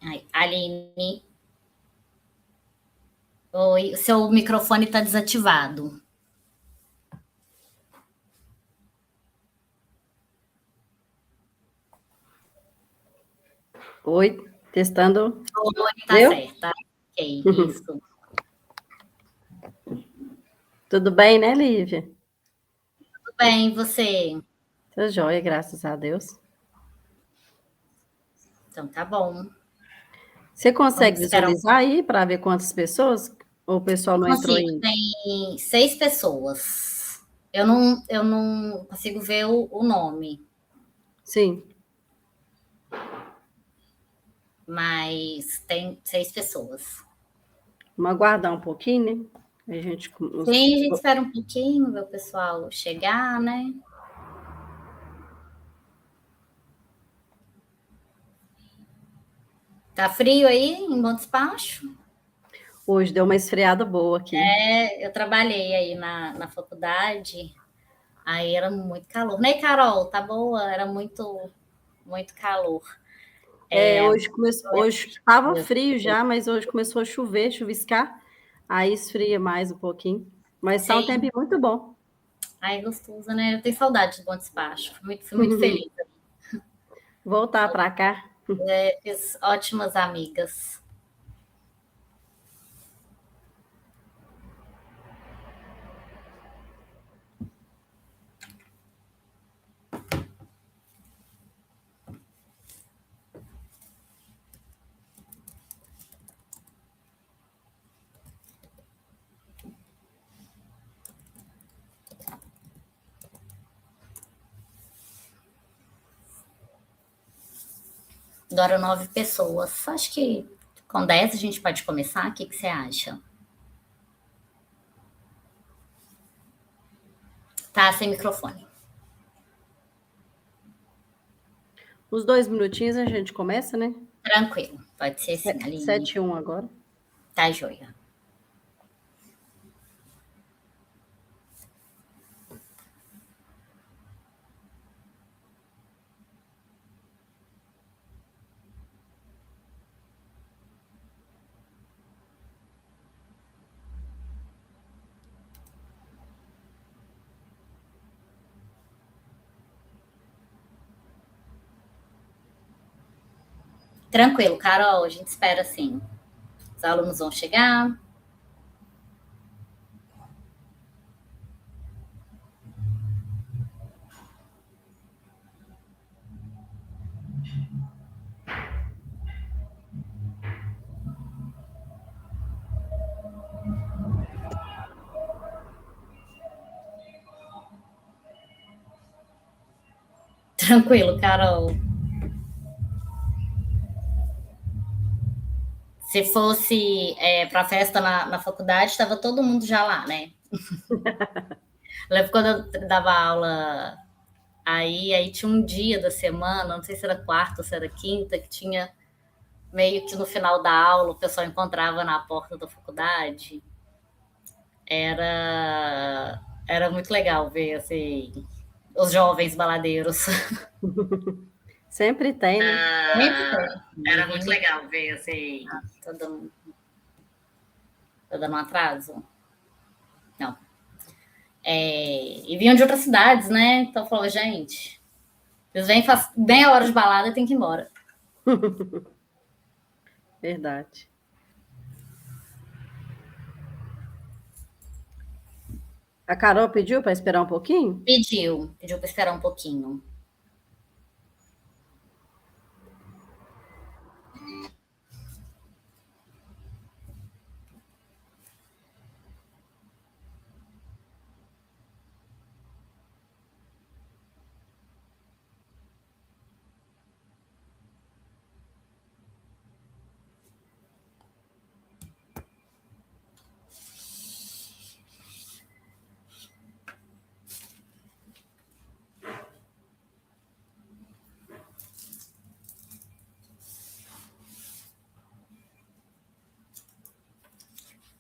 Ai, Aline, oi, o seu microfone está desativado. Oi, testando. Oi, tá Viu? certo, tá? Ok, isso. Tudo bem, né, Lívia? Tudo bem, e você? Tô joia, graças a Deus. Então tá bom. Você Vamos consegue esperar visualizar aí para ver quantas pessoas? Ou o pessoal não entrou Consigo, ainda? tem 6 pessoas. Eu não consigo ver o nome, Sim. mas tem 6 pessoas. Vamos aguardar um pouquinho, né? A gente. Sim, a gente espera um pouquinho, ver o pessoal chegar, né? Tá frio aí em Bom Despacho? Hoje deu uma esfriada boa aqui. Eu trabalhei aí na faculdade, aí era muito calor. Né, Carol? Tá boa? Era muito, muito calor. Hoje estava frio já, mas hoje começou a chover, chuviscar, aí esfria mais um pouquinho. Mas está um tempo Sim, muito bom. aí gostoso, né? Eu tenho saudade do Bom Despacho. Fui muito feliz. Voltar para cá. Fiz ótimas amigas. Agora 9 pessoas. Acho que com 10 a gente pode começar. O que você acha? Tá sem microfone. Uns 2 minutinhos a gente começa, né? Tranquilo. Pode ser sim, Aline. 7:01 agora. Tá joia. Tranquilo, Carol. A gente espera sim. Os alunos vão chegar. Tranquilo, Carol. Se fosse para festa na faculdade, estava todo mundo já lá, né? Lembro quando eu dava aula aí tinha um dia da semana, não sei se era quarta ou se era quinta, que tinha meio que no final da aula o pessoal encontrava na porta da faculdade. Era muito legal ver assim, os jovens baladeiros. Sempre tem, né? Sempre tem. Era muito legal ver assim. Tô dando um atraso? Não. E vinham de outras cidades, né? Então falou, gente, eles vêm faz meia hora de balada e tem que ir embora. Verdade. A Carol pediu para esperar um pouquinho? Pediu para esperar um pouquinho.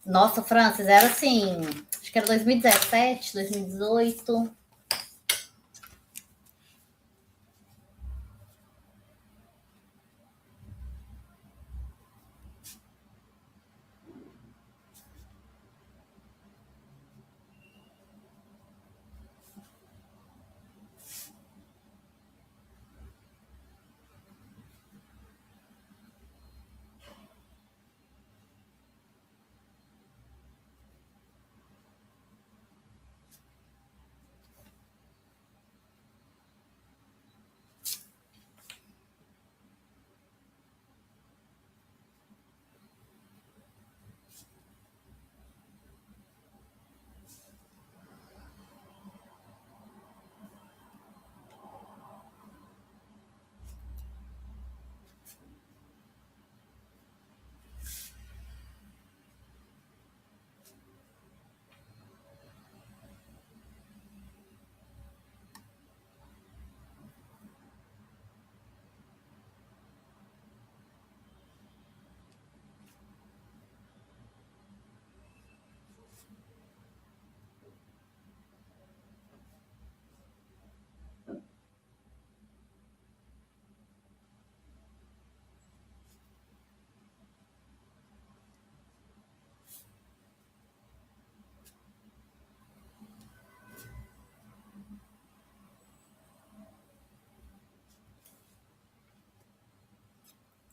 Nossa, Francis, era assim, acho que era 2017, 2018.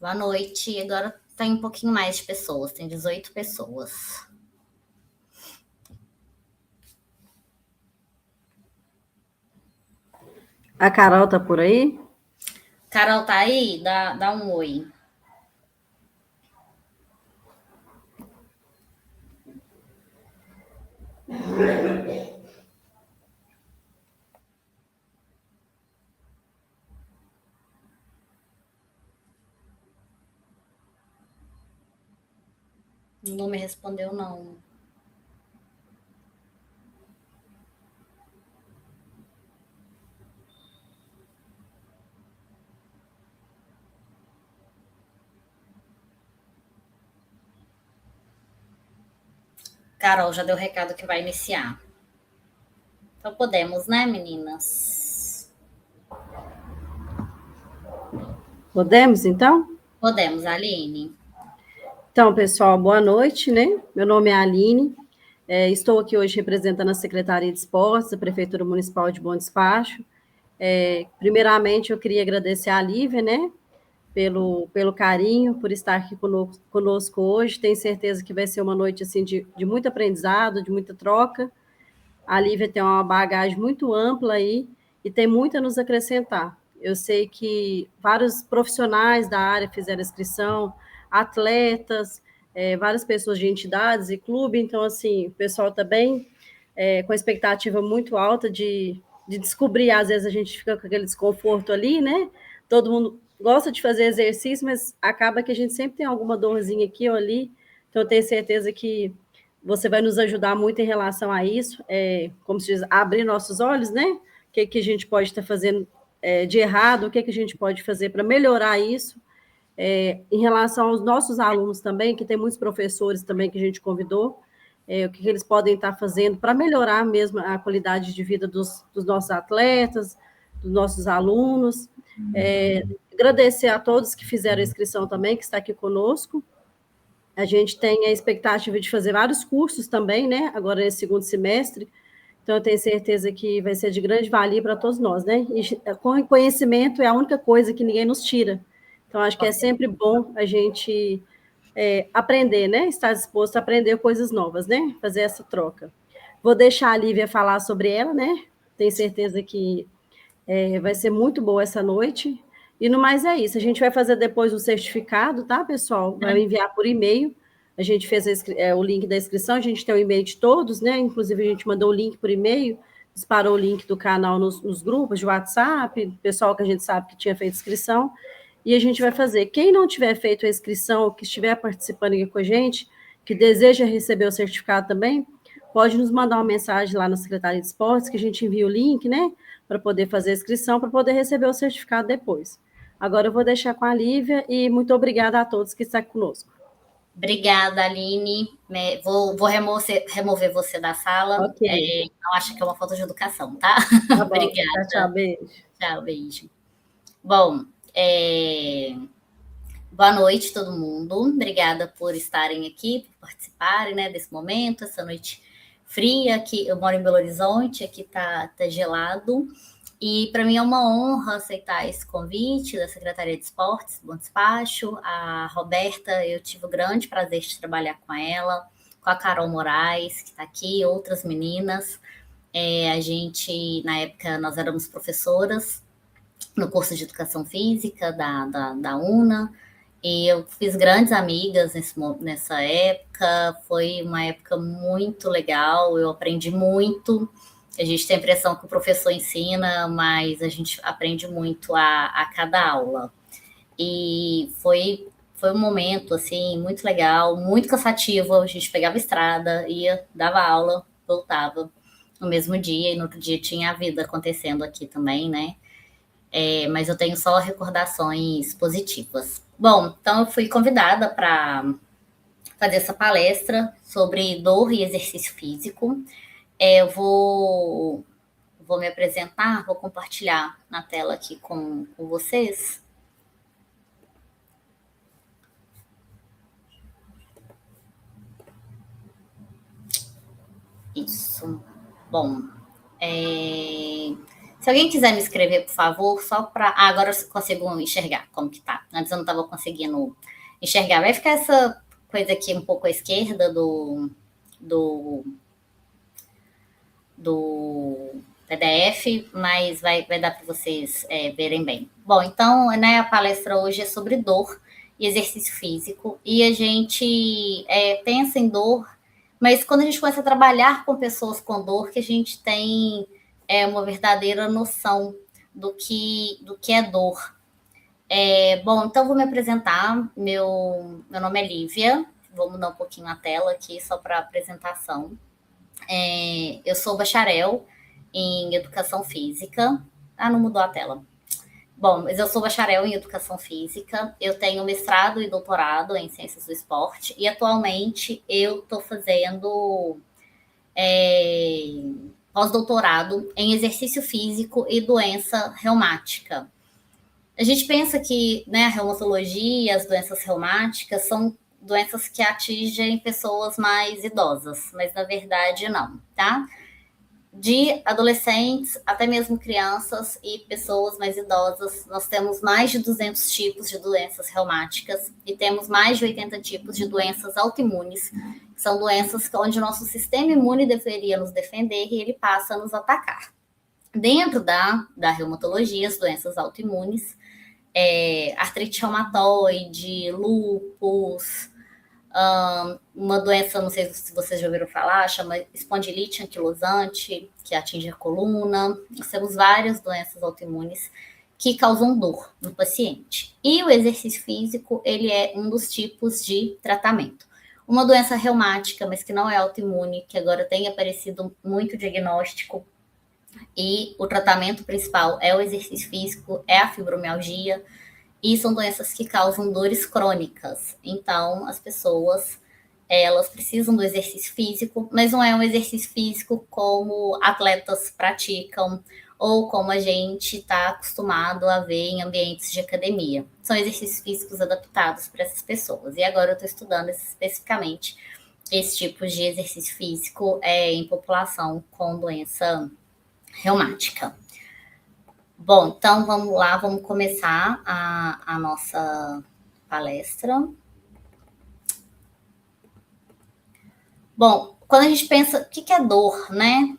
Boa noite. Agora tem um pouquinho mais de pessoas, tem 18 pessoas. A Carol tá por aí? Carol tá aí? Dá um oi. Não me respondeu, não. Carol já deu o recado que vai iniciar. Então podemos, né, meninas? Podemos, então? Podemos, Aline. Então, pessoal, boa noite, né? Meu nome é Aline, estou aqui hoje representando a Secretaria de Esportes da Prefeitura Municipal de Bom Despacho. Primeiramente, eu queria agradecer a Lívia, né, pelo carinho, por estar aqui conosco hoje. Tenho certeza que vai ser uma noite assim, de muito aprendizado, de muita troca. A Lívia tem uma bagagem muito ampla aí e tem muito a nos acrescentar. Eu sei que vários profissionais da área fizeram inscrição, atletas, várias pessoas de entidades e clube, então, assim, o pessoal está bem com expectativa muito alta de descobrir, às vezes a gente fica com aquele desconforto ali, né? Todo mundo gosta de fazer exercício, mas acaba que a gente sempre tem alguma dorzinha aqui ou ali, então eu tenho certeza que você vai nos ajudar muito em relação a isso, como se diz, abrir nossos olhos, né? O que a gente pode estar fazendo de errado, o que a gente pode fazer para melhorar isso. Em relação aos nossos alunos também, que tem muitos professores também que a gente convidou, o que eles podem estar fazendo para melhorar mesmo a qualidade de vida dos nossos atletas, dos nossos alunos. Agradecer a todos que fizeram a inscrição também, que está aqui conosco. A gente tem a expectativa de fazer vários cursos também, né? Agora nesse segundo semestre. Então, eu tenho certeza que vai ser de grande valia para todos nós, né? E conhecimento é a única coisa que ninguém nos tira. Então, acho que é sempre bom a gente aprender, né? Estar disposto a aprender coisas novas, né? Fazer essa troca. Vou deixar a Lívia falar sobre ela, né? Tenho certeza que vai ser muito boa essa noite. E no mais é isso. A gente vai fazer depois o certificado, tá, pessoal? Vai enviar por e-mail. A gente fez o link da inscrição, a gente tem o e-mail de todos, né? Inclusive, a gente mandou o link por e-mail, disparou o link do canal nos grupos de WhatsApp, pessoal que a gente sabe que tinha feito inscrição. E a gente vai fazer. Quem não tiver feito a inscrição, que estiver participando aqui com a gente, que deseja receber o certificado também, pode nos mandar uma mensagem lá na Secretaria de Esportes, que a gente envia o link, né? Para poder fazer a inscrição, para poder receber o certificado depois. Agora eu vou deixar com a Lívia e muito obrigada a todos que estão conosco. Obrigada, Aline. Vou remover você da sala. Ok. Não acho que é uma falta de educação, tá? Tá bom. Obrigada. Tchau, beijo. Tchau, beijo. Bom, boa noite, todo mundo. Obrigada por estarem aqui, por participarem, né, desse momento, essa noite fria. Aqui, eu moro em Belo Horizonte, aqui tá gelado. E para mim é uma honra aceitar esse convite da Secretaria de Esportes, Bom Despacho. A Roberta, eu tive o grande prazer de trabalhar com ela, com a Carol Moraes, que está aqui, outras meninas. A gente, na época, nós éramos professoras no curso de Educação Física da UNA, e eu fiz grandes amigas nessa época. Foi uma época muito legal, eu aprendi muito. A gente tem a impressão que o professor ensina, mas a gente aprende muito a cada aula. E foi um momento, assim, muito legal, muito cansativo. A gente pegava estrada, ia, dava aula, voltava no mesmo dia, e no outro dia tinha a vida acontecendo aqui também, né? Mas eu tenho só recordações positivas. Bom, então eu fui convidada para fazer essa palestra sobre dor e exercício físico. Eu vou me apresentar, vou compartilhar na tela aqui com vocês. Isso. Bom, Se alguém quiser me escrever, por favor, só para... agora eu consigo enxergar como que tá. Antes eu não estava conseguindo enxergar. Vai ficar essa coisa aqui um pouco à esquerda do PDF, mas vai dar para vocês verem bem. Bom, então, né, a palestra hoje é sobre dor e exercício físico, e a gente pensa em dor, mas quando a gente começa a trabalhar com pessoas com dor, que a gente tem uma verdadeira noção do que é dor. Bom, então vou me apresentar. Meu nome é Lívia, vou mudar um pouquinho a tela aqui só para apresentação. Eu sou bacharel em Educação Física. Não mudou a tela. Bom, mas eu sou bacharel em Educação Física, eu tenho mestrado e doutorado em Ciências do Esporte, e atualmente eu estou fazendo pós-doutorado em Exercício Físico e Doença Reumática. A gente pensa que, né, a reumatologia, as doenças reumáticas são doenças que atingem pessoas mais idosas, mas na verdade não, tá? De adolescentes até mesmo crianças e pessoas mais idosas, nós temos mais de 200 tipos de doenças reumáticas e temos mais de 80 tipos de doenças autoimunes, que são doenças onde o nosso sistema imune deveria nos defender e ele passa a nos atacar. Dentro da reumatologia, as doenças autoimunes, artrite reumatoide, lúpus, uma doença, não sei se vocês já ouviram falar, chama espondilite anquilosante, que atinge a coluna. Nós temos várias doenças autoimunes que causam dor no paciente. E o exercício físico, ele é um dos tipos de tratamento. Uma doença reumática, mas que não é autoimune, que agora tem aparecido muito diagnóstico, e o tratamento principal é o exercício físico, é a fibromialgia, e são doenças que causam dores crônicas. Então, as pessoas, elas precisam do exercício físico, mas não é um exercício físico como atletas praticam ou como a gente está acostumado a ver em ambientes de academia. São exercícios físicos adaptados para essas pessoas. E agora eu estou estudando especificamente esse tipo de exercício físico em população com doença reumática. Bom, então vamos lá, vamos começar a nossa palestra. Bom, quando a gente pensa, o que é dor, né?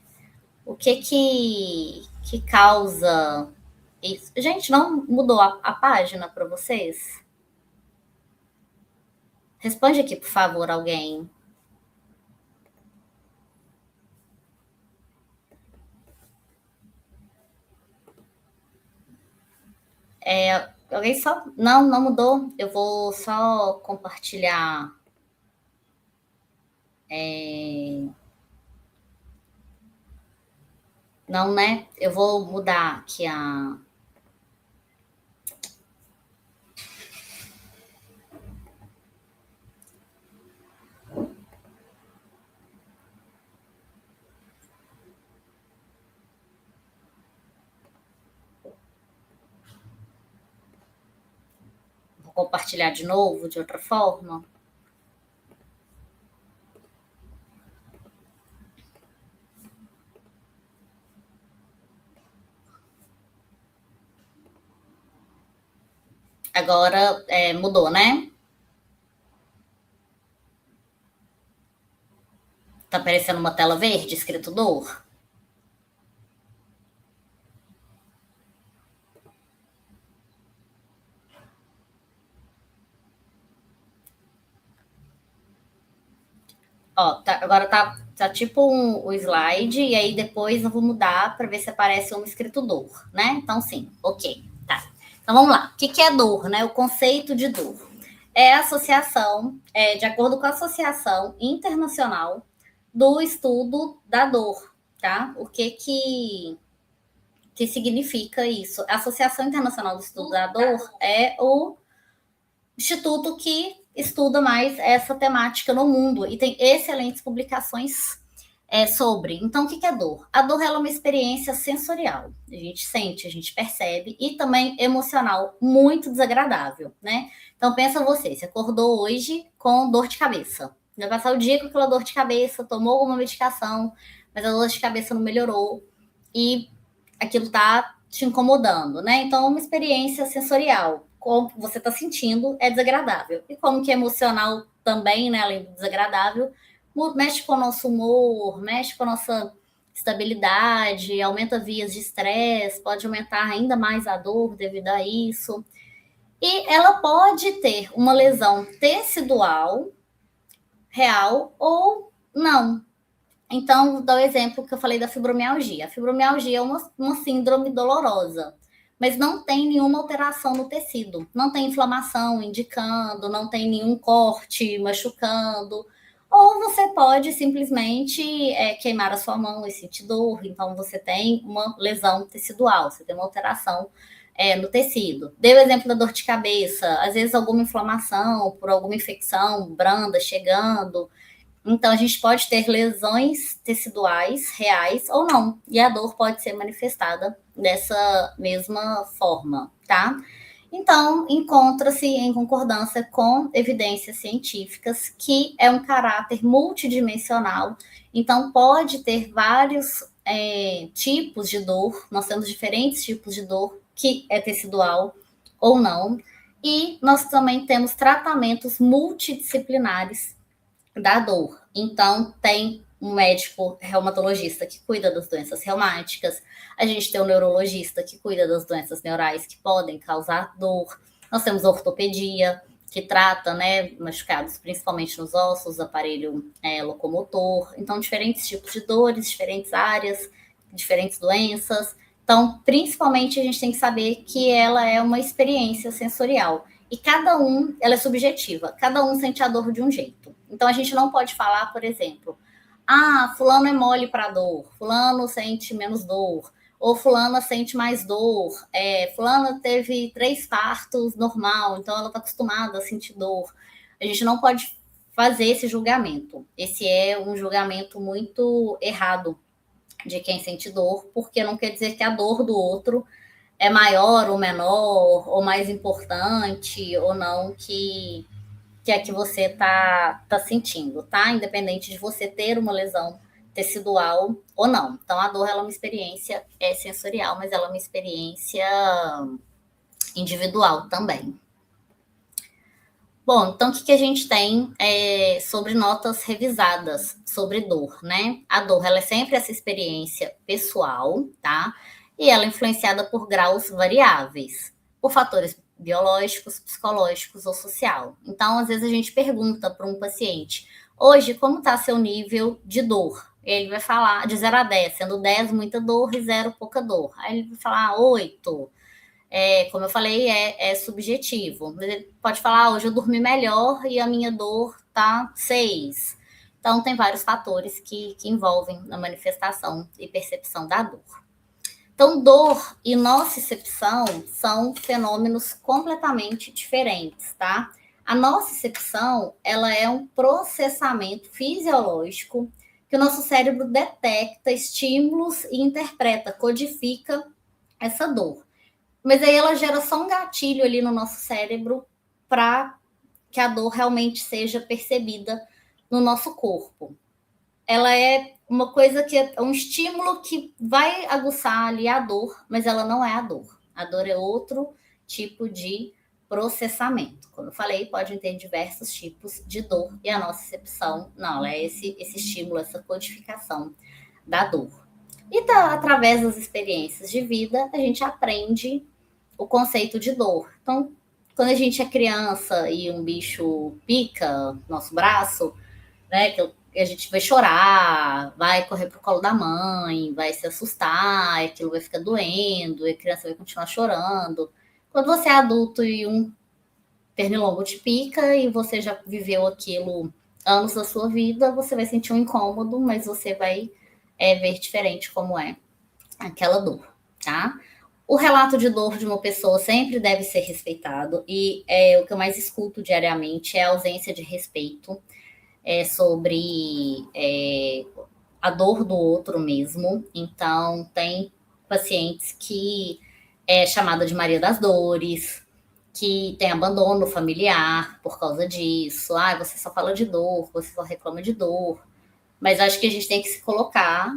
O que causa isso? Gente, não mudou a página para vocês? Responde aqui, por favor, alguém. Alguém só... Não mudou. Eu vou só compartilhar. Não, né? Eu vou mudar aqui a... Vou compartilhar de novo, de outra forma. Agora mudou, né? Tá aparecendo uma tela verde escrito dor? Ó, agora tá tipo o slide, e aí depois eu vou mudar para ver se aparece um escrito dor, né? Então, sim, ok, tá. Então, vamos lá. O que é dor, né? O conceito de dor. É a associação, de acordo com a Associação Internacional do Estudo da Dor, tá? O que significa isso? A Associação Internacional do Estudo da Dor é o instituto que estuda mais essa temática no mundo e tem excelentes publicações sobre. Então, o que é dor? A dor é uma experiência sensorial. A gente sente, a gente percebe, e também emocional, muito desagradável, né? Então, pensa você acordou hoje com dor de cabeça. Vai passar o dia com aquela dor de cabeça, tomou alguma medicação, mas a dor de cabeça não melhorou. E aquilo está te incomodando, né? Então, uma experiência sensorial, como você está sentindo, é desagradável. E como que é emocional também, né? Além do desagradável, mexe com o nosso humor, mexe com a nossa estabilidade, aumenta vias de estresse, pode aumentar ainda mais a dor devido a isso. E ela pode ter uma lesão tecidual real ou não. Então, vou dar o exemplo que eu falei da fibromialgia. A fibromialgia é uma síndrome dolorosa, mas não tem nenhuma alteração no tecido. Não tem inflamação indicando, não tem nenhum corte machucando. Ou você pode simplesmente queimar a sua mão e sentir dor. Então, você tem uma lesão tecidual, você tem uma alteração no tecido. Dei o exemplo da dor de cabeça. Às vezes, alguma inflamação por alguma infecção branda chegando. Então, a gente pode ter lesões teciduais reais ou não. E a dor pode ser manifestada dessa mesma forma, tá? Então, encontra-se em concordância com evidências científicas que é um caráter multidimensional. Então, pode ter vários tipos de dor. Nós temos diferentes tipos de dor que é tecidual ou não. E nós também temos tratamentos multidisciplinares da dor. Então, tem um médico reumatologista que cuida das doenças reumáticas, a gente tem um neurologista que cuida das doenças neurais que podem causar dor, nós temos ortopedia, que trata, né, machucados principalmente nos ossos, aparelho locomotor. Então, diferentes tipos de dores, diferentes áreas, diferentes doenças. Então, principalmente, a gente tem que saber que ela é uma experiência sensorial. E cada um, ela é subjetiva, cada um sente a dor de um jeito. Então, a gente não pode falar, por exemplo, fulano é mole para dor, fulano sente menos dor, ou fulana sente mais dor, fulana teve 3 partos normal, então ela está acostumada a sentir dor. A gente não pode fazer esse julgamento. Esse é um julgamento muito errado de quem sente dor, porque não quer dizer que a dor do outro é maior ou menor, ou mais importante, ou não, que é que você está sentindo, tá? Independente de você ter uma lesão tecidual ou não. Então, a dor ela é uma experiência sensorial, mas ela é uma experiência individual também. Bom, então o que a gente tem sobre notas revisadas sobre dor, né? A dor ela é sempre essa experiência pessoal, tá? E ela é influenciada por graus variáveis, por fatores biológicos, psicológicos ou social. Então, às vezes a gente pergunta para um paciente, hoje, como está seu nível de dor? Ele vai falar de 0 a 10, sendo 10 muita dor e 0 pouca dor. Aí ele vai falar 8. Como eu falei, é subjetivo. Mas ele pode falar, hoje eu dormi melhor e a minha dor tá 6. Então, tem vários fatores que envolvem na manifestação e percepção da dor. Então, dor e nocicepção são fenômenos completamente diferentes, tá? A nocicepção, ela é um processamento fisiológico que o nosso cérebro detecta estímulos e interpreta, codifica essa dor. Mas aí ela gera só um gatilho ali no nosso cérebro para que a dor realmente seja percebida no nosso corpo. Ela é uma coisa que é um estímulo que vai aguçar ali a dor, mas ela não é a dor. A dor é outro tipo de processamento. Como eu falei, pode ter diversos tipos de dor e a nocicepção, não, ela é esse estímulo, essa codificação da dor. E através das experiências de vida, a gente aprende o conceito de dor. Então, quando a gente é criança e um bicho pica nosso braço, né, que a gente vai chorar, vai correr pro colo da mãe, vai se assustar, aquilo vai ficar doendo, e a criança vai continuar chorando. Quando você é adulto e um pernilongo te pica e você já viveu aquilo anos da sua vida, você vai sentir um incômodo, mas você vai ver diferente como é aquela dor, tá? O relato de dor de uma pessoa sempre deve ser respeitado e o que eu mais escuto diariamente é a ausência de respeito sobre a dor do outro mesmo. Então, tem pacientes que é chamada de Maria das Dores, que tem abandono familiar por causa disso. Você só fala de dor, você só reclama de dor. Mas acho que a gente tem que se colocar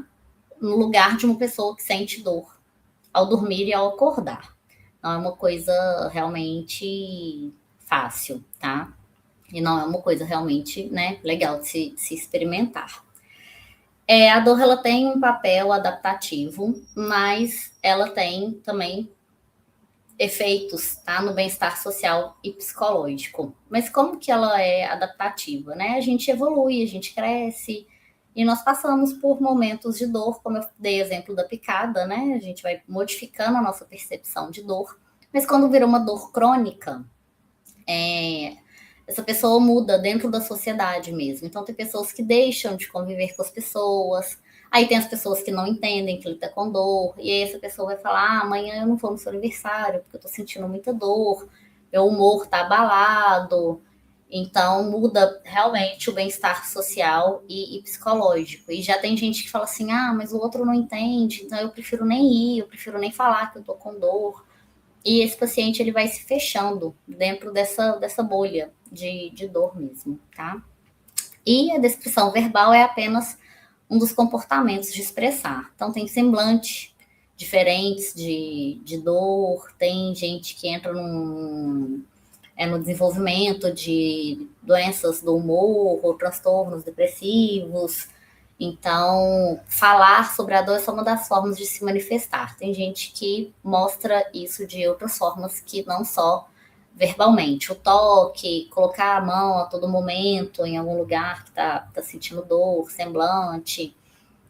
no lugar de uma pessoa que sente dor ao dormir e ao acordar. Não é uma coisa realmente fácil, tá? E não é uma coisa realmente, né, legal de se experimentar. A dor, ela tem um papel adaptativo, mas ela tem também efeitos, tá, no bem-estar social e psicológico. Mas como que ela é adaptativa, né? A gente evolui, a gente cresce e nós passamos por momentos de dor, como eu dei exemplo da picada, né? A gente vai modificando a nossa percepção de dor, mas quando vira uma dor crônica, essa pessoa muda dentro da sociedade mesmo. Então, tem pessoas que deixam de conviver com as pessoas, aí tem as pessoas que não entendem que ele está com dor, e aí essa pessoa vai falar, amanhã eu não vou no seu aniversário, porque eu estou sentindo muita dor, meu humor está abalado. Então, muda realmente o bem-estar social e psicológico. E já tem gente que fala assim, mas o outro não entende, então eu prefiro nem ir, eu prefiro nem falar que eu estou com dor. E esse paciente, ele vai se fechando dentro dessa bolha de dor mesmo, tá? E a descrição verbal é apenas um dos comportamentos de expressar. Então, tem semblante diferentes de dor, tem gente que entra no desenvolvimento de doenças do humor ou transtornos depressivos. Então, falar sobre a dor é só uma das formas de se manifestar. Tem gente que mostra isso de outras formas que não só verbalmente. O toque, colocar a mão a todo momento em algum lugar que tá sentindo dor, semblante.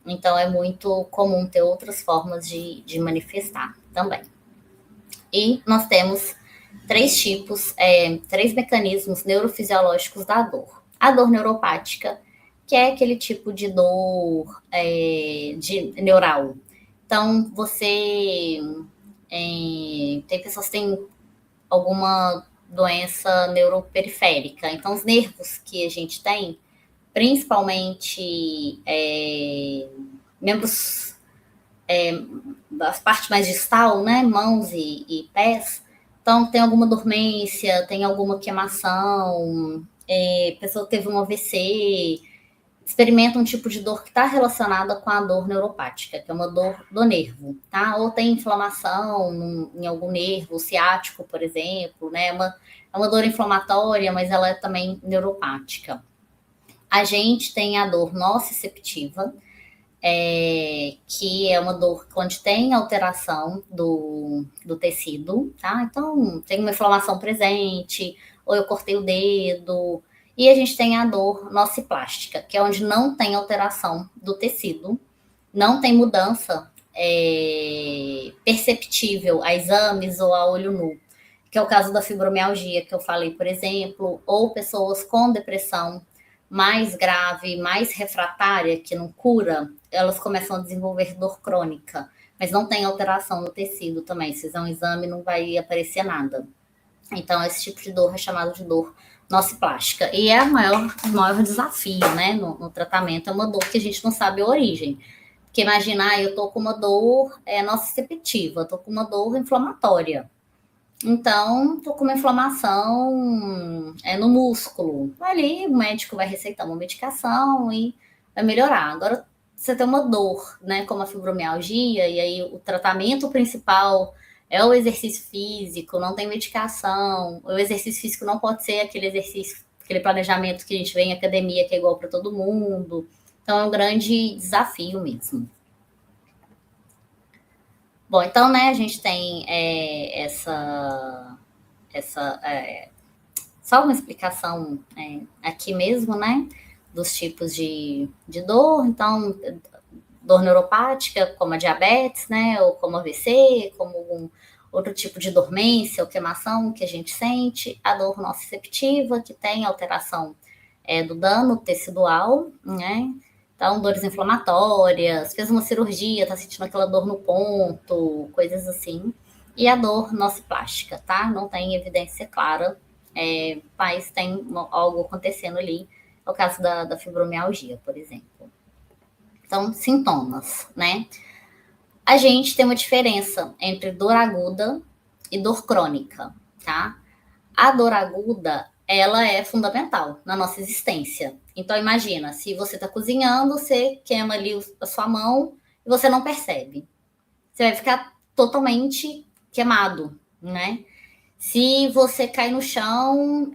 Então, é muito comum ter outras formas de manifestar também. E nós temos três mecanismos neurofisiológicos da dor. A dor neuropática, que é aquele tipo de dor de neural. Então, tem pessoas que têm alguma doença neuroperiférica. Então, os nervos que a gente tem, principalmente membros, das partes mais distal, né, mãos e pés, então tem alguma dormência, tem alguma queimação, a pessoa teve um AVC, experimenta um tipo de dor que está relacionada com a dor neuropática, que é uma dor do nervo, tá? Ou tem inflamação em algum nervo, ciático, por exemplo, né? É uma dor inflamatória, mas ela é também neuropática. A gente tem a dor nociceptiva, que é uma dor onde tem alteração do tecido, tá? Então, tem uma inflamação presente, ou eu cortei o dedo. E a gente tem a dor nociplástica, que é onde não tem alteração do tecido, não tem mudança perceptível a exames ou a olho nu, que é o caso da fibromialgia que eu falei, por exemplo, ou pessoas com depressão mais grave, mais refratária, que não cura, elas começam a desenvolver dor crônica, mas não tem alteração no tecido também. Se fizer um exame, não vai aparecer nada. Então, esse tipo de dor é chamado de dor nociplástica. E é o maior desafio, né, no tratamento. É uma dor que a gente não sabe a origem. Porque imagina, eu tô com uma dor nociceptiva, tô com uma dor inflamatória. Então, tô com uma inflamação no músculo. Ali, o médico vai receitar uma medicação e vai melhorar. Agora, você tem uma dor, né, como a fibromialgia, e aí o tratamento principal é o exercício físico, não tem medicação. O exercício físico não pode ser aquele exercício, aquele planejamento que a gente vê em academia, que é igual para todo mundo. Então, é um grande desafio mesmo. Bom, então, né, a gente tem só uma explicação aqui mesmo, né, dos tipos de dor. Então, dor neuropática, como a diabetes, né, ou como AVC, como algum outro tipo de dormência ou queimação que a gente sente. A dor nociceptiva, que tem alteração do dano tecidual, né. Então, dores inflamatórias, fez uma cirurgia, tá sentindo aquela dor no ponto, coisas assim. E a dor nociplástica, tá? Não tem evidência clara, mas tem algo acontecendo ali. É o caso da fibromialgia, por exemplo. Então, sintomas, né? A gente tem uma diferença entre dor aguda e dor crônica, tá? A dor aguda, ela é fundamental na nossa existência. Então, imagina, se você está cozinhando, você queima ali a sua mão e você não percebe. Você vai ficar totalmente queimado, né? Se você cai no chão,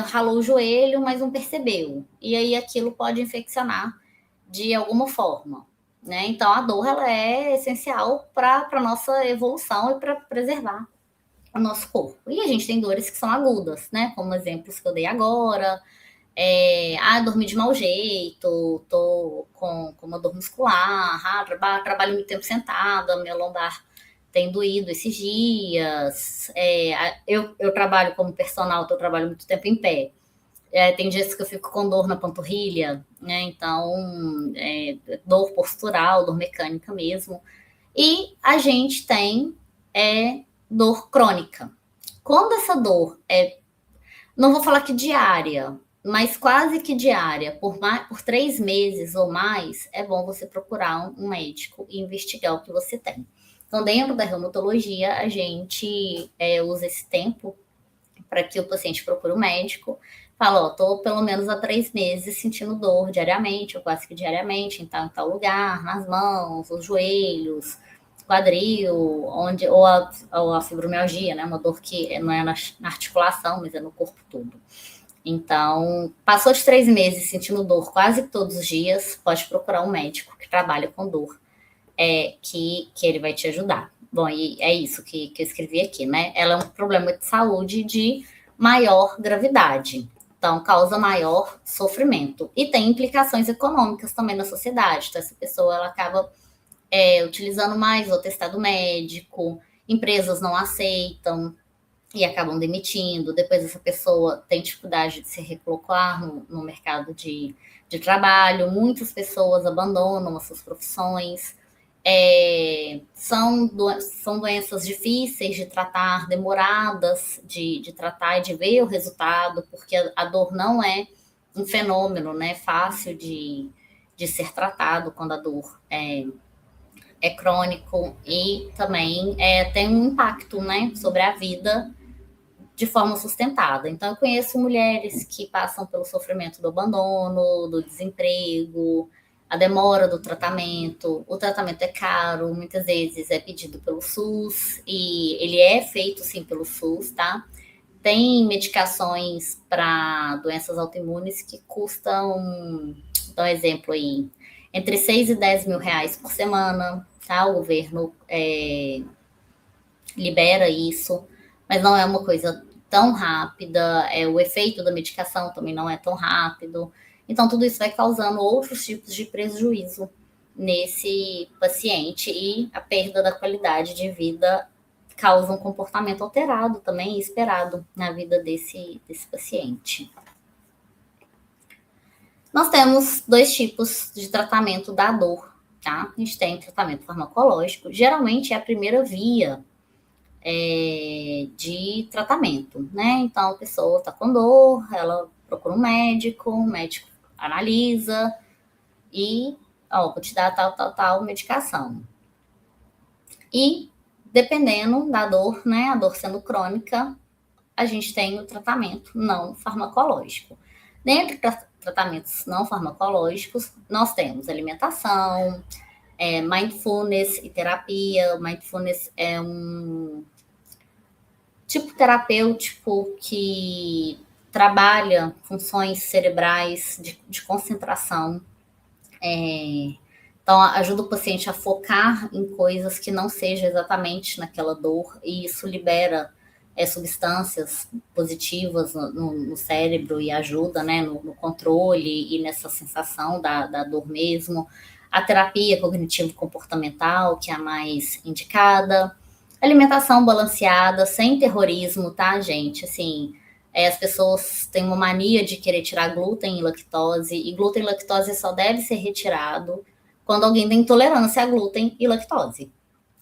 ralou o joelho, mas não percebeu. E aí aquilo pode infeccionar de alguma forma, né? Então a dor ela é essencial para a nossa evolução e para preservar o nosso corpo. E a gente tem dores que são agudas, né? Como exemplos que eu dei agora. Dormi de mau jeito, tô com uma dor muscular, trabalho muito tempo sentada, minha lombar tem doído esses dias. Eu trabalho como personal, eu trabalho muito tempo em pé. Tem dias que eu fico com dor na panturrilha, né? Então, dor postural, dor mecânica mesmo. E a gente tem dor crônica. Quando essa dor não vou falar que diária, mas quase que diária, por 3 meses ou mais, é bom você procurar um médico e investigar o que você tem. Então, dentro da reumatologia, a gente usa esse tempo para que o paciente procure um médico. Fala, ó, tô pelo menos há 3 meses sentindo dor diariamente, ou quase que diariamente, então, em tal lugar, nas mãos, os joelhos, quadril, ou a fibromialgia, né? Uma dor que não é na articulação, mas é no corpo todo. Então, passou de 3 meses sentindo dor quase todos os dias, pode procurar um médico que trabalha com dor, que ele vai te ajudar. Bom, e é isso que eu escrevi aqui, né? Ela é um problema de saúde de maior gravidade. Então, causa maior sofrimento. E tem implicações econômicas também na sociedade. Então, essa pessoa, ela acaba utilizando mais o atestado médico, empresas não aceitam e acabam demitindo. Depois, essa pessoa tem dificuldade de se recolocar no mercado de trabalho. Muitas pessoas abandonam as suas profissões. São doenças difíceis de tratar, demoradas de tratar e de ver o resultado, porque a dor não é um fenômeno, né, fácil de ser tratado quando a dor é crônico, e também tem um impacto, né, sobre a vida de forma sustentada. Então, eu conheço mulheres que passam pelo sofrimento do abandono, do desemprego, a demora do tratamento. O tratamento é caro, muitas vezes é pedido pelo SUS, e ele é feito, sim, pelo SUS, tá? Tem medicações para doenças autoimunes que custam, dá um exemplo aí, entre 6 e 10 mil reais por semana, tá? O governo libera isso, mas não é uma coisa tão rápida, o efeito da medicação também não é tão rápido. Então, tudo isso vai causando outros tipos de prejuízo nesse paciente, e a perda da qualidade de vida causa um comportamento alterado também, esperado na vida desse paciente. Nós temos 2 tipos de tratamento da dor, tá? A gente tem tratamento farmacológico, geralmente é a primeira via de tratamento, né? Então, a pessoa está com dor, ela procura um médico, o médico analisa e, vou te dar tal medicação. E, dependendo da dor, né, a dor sendo crônica, a gente tem o tratamento não farmacológico. Dentre tratamentos não farmacológicos, nós temos alimentação, mindfulness e terapia. Mindfulness é um tipo terapêutico que trabalha funções cerebrais de concentração. Então, ajuda o paciente a focar em coisas que não seja exatamente naquela dor, e isso libera substâncias positivas no cérebro e ajuda, né, no controle e nessa sensação da dor mesmo. A terapia cognitivo-comportamental, que é a mais indicada. Alimentação balanceada, sem terrorismo, tá, gente? Assim, as pessoas têm uma mania de querer tirar glúten e lactose, e glúten e lactose só deve ser retirado quando alguém tem intolerância a glúten e lactose.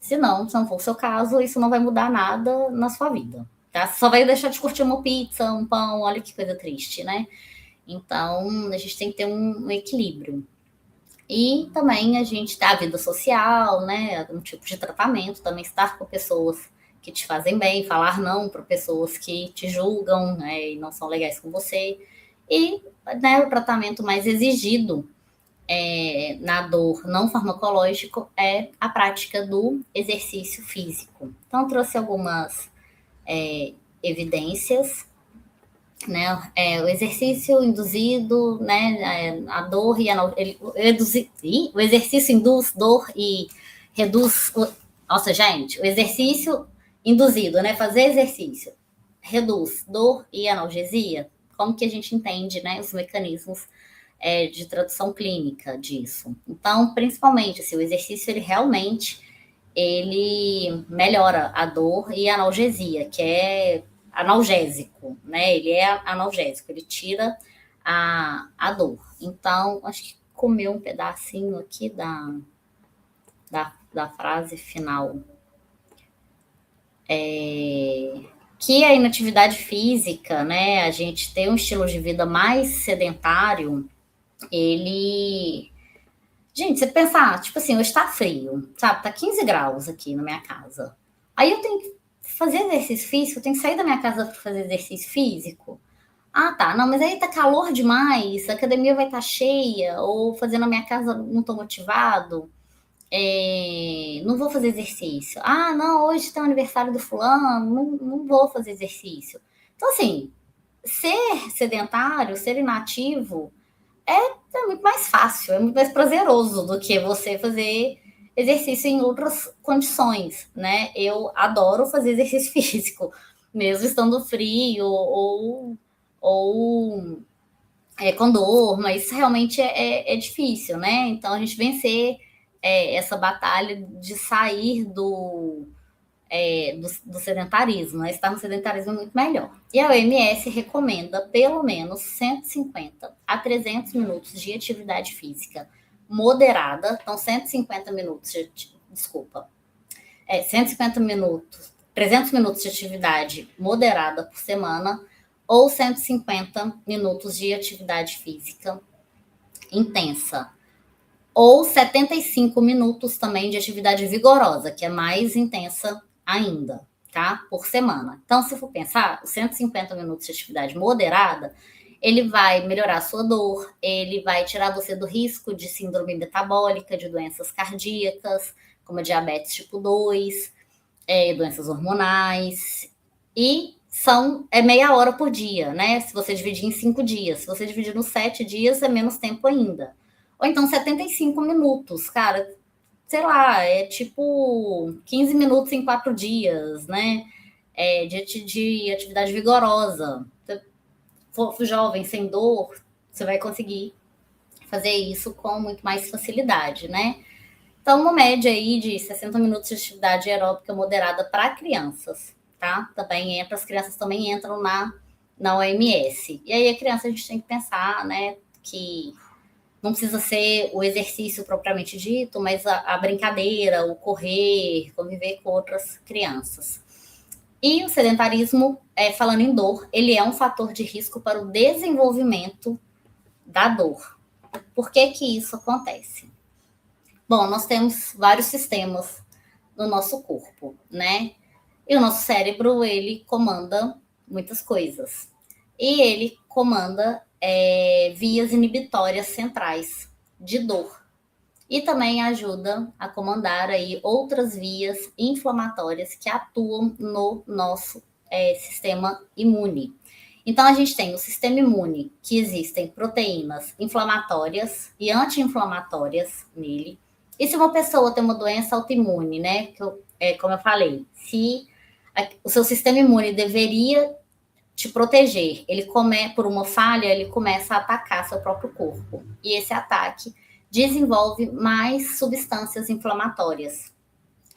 Se não for o seu caso, isso não vai mudar nada na sua vida, tá? Só vai deixar de curtir uma pizza, um pão, olha que coisa triste, né? Então, a gente tem que ter um equilíbrio. E também a gente dá a vida social, né? Um tipo de tratamento, também estar com pessoas que te fazem bem, falar não para pessoas que te julgam, né, e não são legais com você. E, né, o tratamento mais exigido na dor não farmacológico é a prática do exercício físico. Então, trouxe algumas evidências, né? O exercício induzido, né? A dor e o exercício induz dor e reduz. Nossa, gente, o exercício induzido, né? Fazer exercício reduz dor e analgesia. Como que a gente entende, né? Os mecanismos de tradução clínica disso. Então, principalmente, assim, o exercício ele realmente melhora a dor e a analgesia, que é analgésico, né? Ele é analgésico, ele tira a dor. Então, acho que comeu um pedacinho aqui da frase final. Que a inatividade física, né? A gente ter um estilo de vida mais sedentário, ele... Gente, você pensar, tipo assim, hoje tá frio, sabe? Tá 15 graus aqui na minha casa. Aí eu tenho que fazer exercício físico, eu tenho que sair da minha casa para fazer exercício físico. Ah, tá. Não, mas aí tá calor demais, a academia vai estar cheia, ou fazendo na minha casa não tô motivado, não vou fazer exercício. Ah, não, hoje tem o aniversário do fulano, não vou fazer exercício. Então, assim, ser sedentário, ser inativo, é muito mais fácil, é muito mais prazeroso do que você fazer exercício em outras condições, né? Eu adoro fazer exercício físico, mesmo estando frio ou com dor, mas realmente é difícil, né? Então a gente vencer essa batalha de sair do sedentarismo, né? Estar no sedentarismo é muito melhor. E a OMS recomenda pelo menos 150 a 300 minutos de atividade física moderada. Então, 150 minutos, 150 minutos, 300 minutos de atividade moderada por semana ou 150 minutos de atividade física intensa. Ou 75 minutos também de atividade vigorosa, que é mais intensa ainda, tá? Por semana. Então, se for pensar, os 150 minutos de atividade moderada, ele vai melhorar a sua dor, ele vai tirar você do risco de síndrome metabólica, de doenças cardíacas, como a diabetes tipo 2, doenças hormonais, e é meia hora por dia, né? Se você dividir em 5 dias. Se você dividir nos 7 dias, é menos tempo ainda. Ou então 75 minutos, cara, sei lá, é tipo 15 minutos em 4 dias, né? De atividade vigorosa. Se for jovem, sem dor, você vai conseguir fazer isso com muito mais facilidade, né? Então, uma média aí de 60 minutos de atividade aeróbica moderada para crianças, tá? Também as crianças também entram na OMS. E aí a criança a gente tem que pensar, né, que não precisa ser o exercício propriamente dito, mas a brincadeira, o correr, conviver com outras crianças. E o sedentarismo, falando em dor, ele é um fator de risco para o desenvolvimento da dor. Por que que isso acontece? Bom, nós temos vários sistemas no nosso corpo, né? E o nosso cérebro, ele comanda muitas coisas. E ele comanda vias inibitórias centrais de dor. E também ajuda a comandar aí outras vias inflamatórias que atuam no nosso sistema imune. Então, a gente tem o sistema imune, que existem proteínas inflamatórias e anti-inflamatórias nele. E se uma pessoa tem uma doença autoimune, né? Como eu falei, se o seu sistema imune deveria te proteger, por uma falha, ele começa a atacar seu próprio corpo. E esse ataque desenvolve mais substâncias inflamatórias.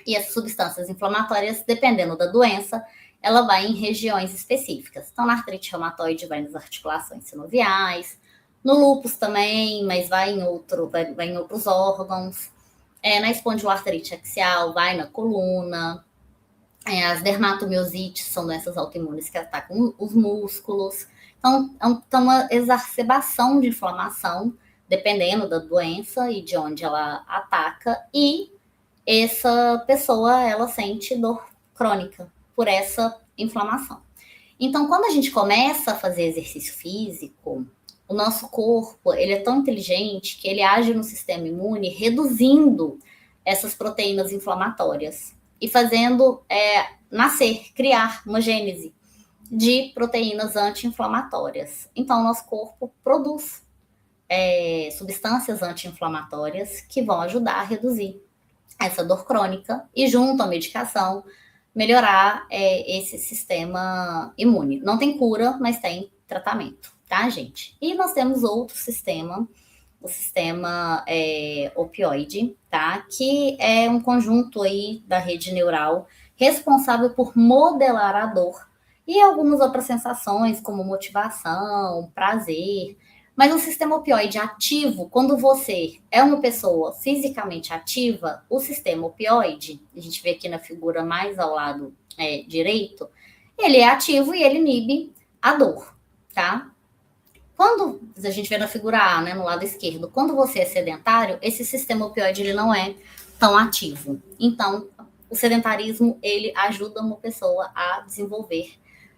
E essas substâncias inflamatórias, dependendo da doença, ela vai em regiões específicas. Então, na artrite reumatoide vai nas articulações sinoviais, no lúpus também, mas vai em outros órgãos. Na espondiloartrite axial, vai na coluna. As dermatomiosites são doenças autoimunes que atacam os músculos. Então, é uma exacerbação de inflamação, dependendo da doença e de onde ela ataca, e essa pessoa, ela sente dor crônica por essa inflamação. Então, quando a gente começa a fazer exercício físico, o nosso corpo, ele é tão inteligente que ele age no sistema imune reduzindo essas proteínas inflamatórias e fazendo nascer, criar uma gênese de proteínas anti-inflamatórias. Então, o nosso corpo produz substâncias anti-inflamatórias que vão ajudar a reduzir essa dor crônica e, junto à medicação, melhorar esse sistema imune. Não tem cura, mas tem tratamento, tá, gente? E nós temos outro sistema, o sistema opioide, tá? Que é um conjunto aí da rede neural responsável por modelar a dor e algumas outras sensações, como motivação, prazer. Mas o sistema opioide ativo, quando você é uma pessoa fisicamente ativa, o sistema opioide, a gente vê aqui na figura mais ao lado direito, ele é ativo e ele inibe a dor, tá? Quando a gente vê na figura A, né, no lado esquerdo, quando você é sedentário, esse sistema opioide ele não é tão ativo. Então, o sedentarismo, ele ajuda uma pessoa a desenvolver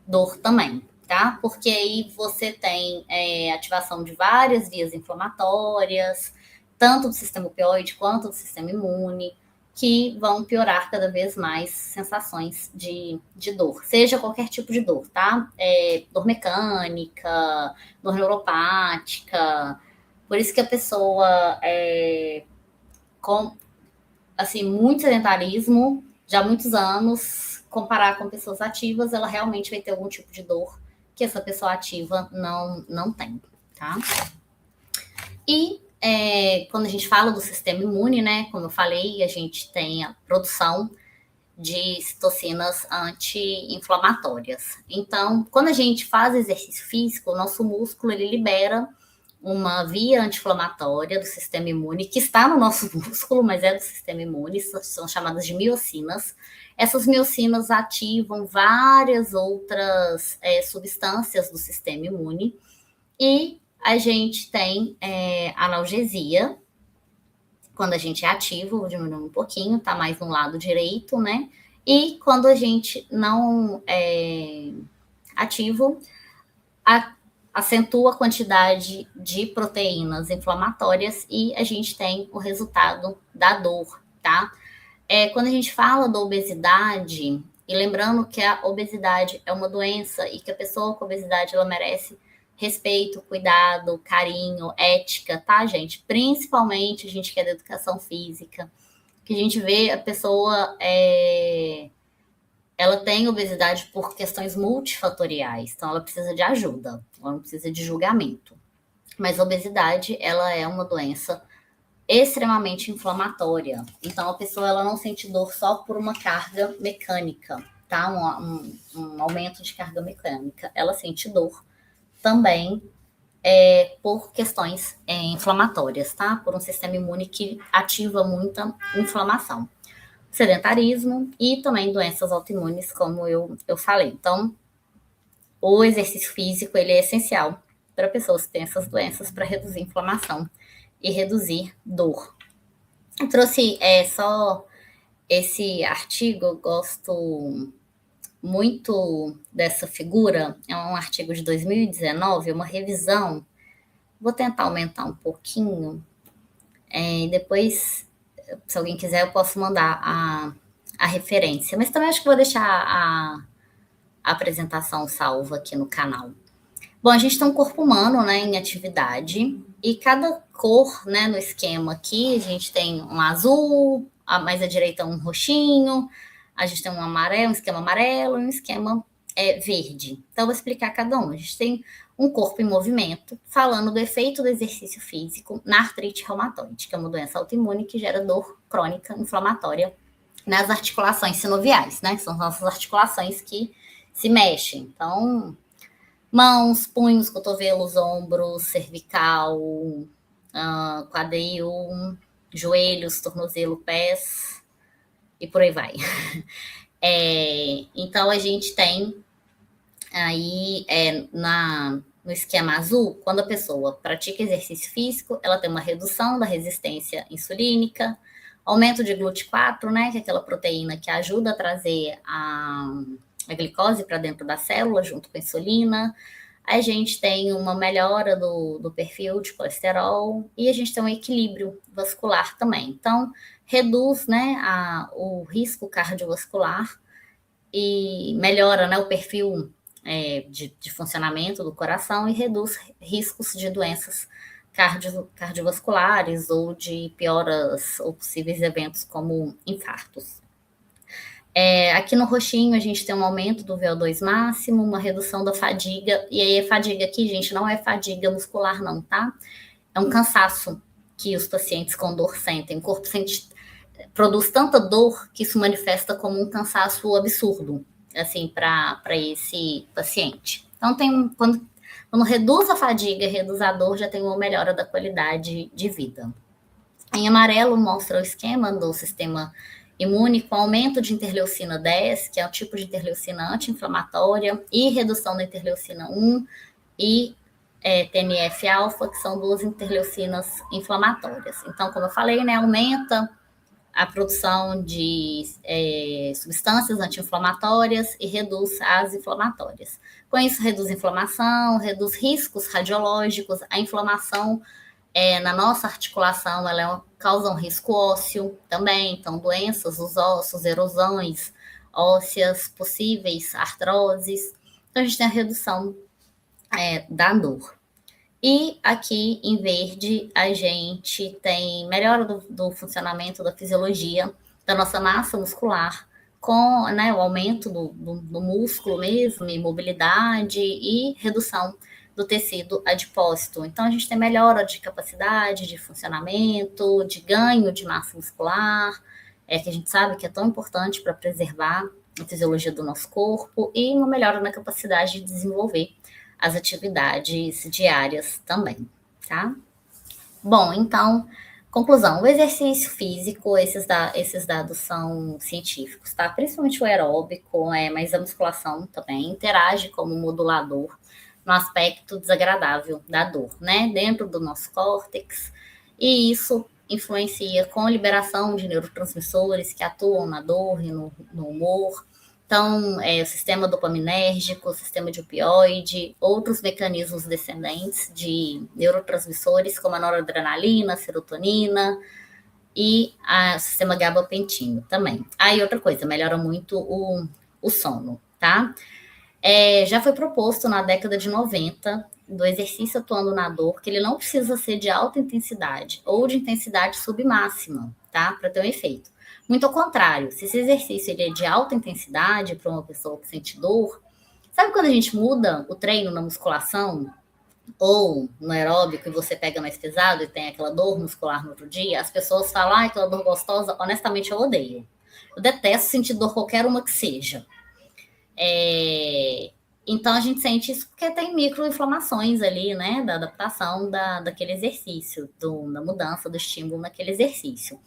dor também, tá? Porque aí você tem ativação de várias vias inflamatórias, tanto do sistema opioide quanto do sistema imune, que vão piorar cada vez mais sensações de dor, seja qualquer tipo de dor, tá? Dor mecânica, dor neuropática. Por isso que a pessoa com assim, muito sedentarismo, já há muitos anos, comparar com pessoas ativas, ela realmente vai ter algum tipo de dor que essa pessoa ativa não tem, tá? E quando a gente fala do sistema imune, né, como eu falei, a gente tem a produção de citocinas anti-inflamatórias. Então, quando a gente faz exercício físico, o nosso músculo, ele libera uma via anti-inflamatória do sistema imune, que está no nosso músculo, mas é do sistema imune, são chamadas de miocinas. Essas miocinas ativam várias outras substâncias do sistema imune e a gente tem analgesia, quando a gente é ativo, vou diminuir um pouquinho, tá mais no lado direito, né? E quando a gente não é ativo, acentua a quantidade de proteínas inflamatórias e a gente tem o resultado da dor, tá? Quando a gente fala da obesidade, e lembrando que a obesidade é uma doença e que a pessoa com obesidade, ela merece respeito, cuidado, carinho, ética, tá, gente? Principalmente a gente que é da educação física, que a gente vê a pessoa ela tem obesidade por questões multifatoriais, então ela precisa de ajuda, ela não precisa de julgamento. Mas a obesidade, ela é uma doença extremamente inflamatória. Então a pessoa ela não sente dor só por uma carga mecânica, tá? Um aumento de carga mecânica. Ela sente dor também por questões inflamatórias, tá? Por um sistema imune que ativa muita inflamação. Sedentarismo e também doenças autoimunes, como eu falei. Então, o exercício físico, ele é essencial para pessoas que têm essas doenças para reduzir inflamação e reduzir dor. Eu trouxe só esse artigo, eu gosto muito dessa figura, é um artigo de 2019, uma revisão, vou tentar aumentar um pouquinho, depois, se alguém quiser, eu posso mandar a referência, mas também acho que vou deixar a apresentação salva aqui no canal. Bom, a gente tem um corpo humano, né, em atividade, e cada cor, né, no esquema aqui, a gente tem um azul, mais à direita um roxinho, a gente tem um esquema amarelo e um esquema verde. Então, eu vou explicar cada um. A gente tem um corpo em movimento, falando do efeito do exercício físico na artrite reumatoide, que é uma doença autoimune que gera dor crônica inflamatória nas articulações sinoviais, né? São nossas articulações que se mexem. Então, mãos, punhos, cotovelos, ombros, cervical, quadril, joelhos, tornozelo, pés e por aí vai. Então, a gente tem aí no esquema azul, quando a pessoa pratica exercício físico, ela tem uma redução da resistência insulínica, aumento de GLUT4, né, que é aquela proteína que ajuda a trazer a glicose para dentro da célula, junto com a insulina, a gente tem uma melhora do perfil de colesterol e a gente tem um equilíbrio vascular também. Então, reduz, né, o risco cardiovascular e melhora, né, o perfil de funcionamento do coração e reduz riscos de doenças cardiovasculares ou de pioras ou possíveis eventos como infartos. Aqui no roxinho a gente tem um aumento do VO2 máximo, uma redução da fadiga, e aí a fadiga aqui, gente, não é fadiga muscular não, tá? É um cansaço que os pacientes com dor sentem. O corpo produz tanta dor que isso manifesta como um cansaço absurdo, assim, para esse paciente. Então, quando reduz a fadiga, reduz a dor, já tem uma melhora da qualidade de vida. Em amarelo mostra o esquema do sistema imune com aumento de interleucina 10, que é um tipo de interleucina anti-inflamatória, e redução da interleucina 1 e TNF-alfa, que são duas interleucinas inflamatórias. Então, como eu falei, né, aumenta a produção de substâncias anti-inflamatórias e reduz as inflamatórias. Com isso, reduz inflamação, reduz riscos radiológicos. A inflamação na nossa articulação, ela causa um risco ósseo também, então doenças dos ossos, erosões ósseas possíveis, artroses. Então, a gente tem a redução da dor. E aqui em verde a gente tem melhora do funcionamento da fisiologia da nossa massa muscular, com, né, o aumento do músculo mesmo, e mobilidade e redução do tecido adipócito. Então, a gente tem melhora de capacidade, de funcionamento, de ganho de massa muscular, que a gente sabe que é tão importante para preservar a fisiologia do nosso corpo, e uma melhora na capacidade de desenvolver as atividades diárias também, tá? Bom, então, conclusão, o exercício físico, esses dados são científicos, tá? Principalmente o aeróbico, mas a musculação também interage como modulador no aspecto desagradável da dor, né? Dentro do nosso córtex, e isso influencia com a liberação de neurotransmissores que atuam na dor e no humor. Então, o sistema dopaminérgico, o sistema de opioide, outros mecanismos descendentes de neurotransmissores, como a noradrenalina, a serotonina e o sistema gabapentínico também. E outra coisa, melhora muito o sono, tá? Já foi proposto na década de 90 do exercício atuando na dor, que ele não precisa ser de alta intensidade ou de intensidade submáxima, tá? Para ter um efeito. Muito ao contrário, se esse exercício ele é de alta intensidade para uma pessoa que sente dor, sabe quando a gente muda o treino na musculação ou no aeróbico e você pega mais pesado e tem aquela dor muscular no outro dia, as pessoas falam, aquela dor gostosa, honestamente eu odeio. Eu detesto sentir dor qualquer uma que seja. Então, a gente sente isso porque tem microinflamações ali, né, da adaptação daquele exercício, da mudança do estímulo naquele exercício.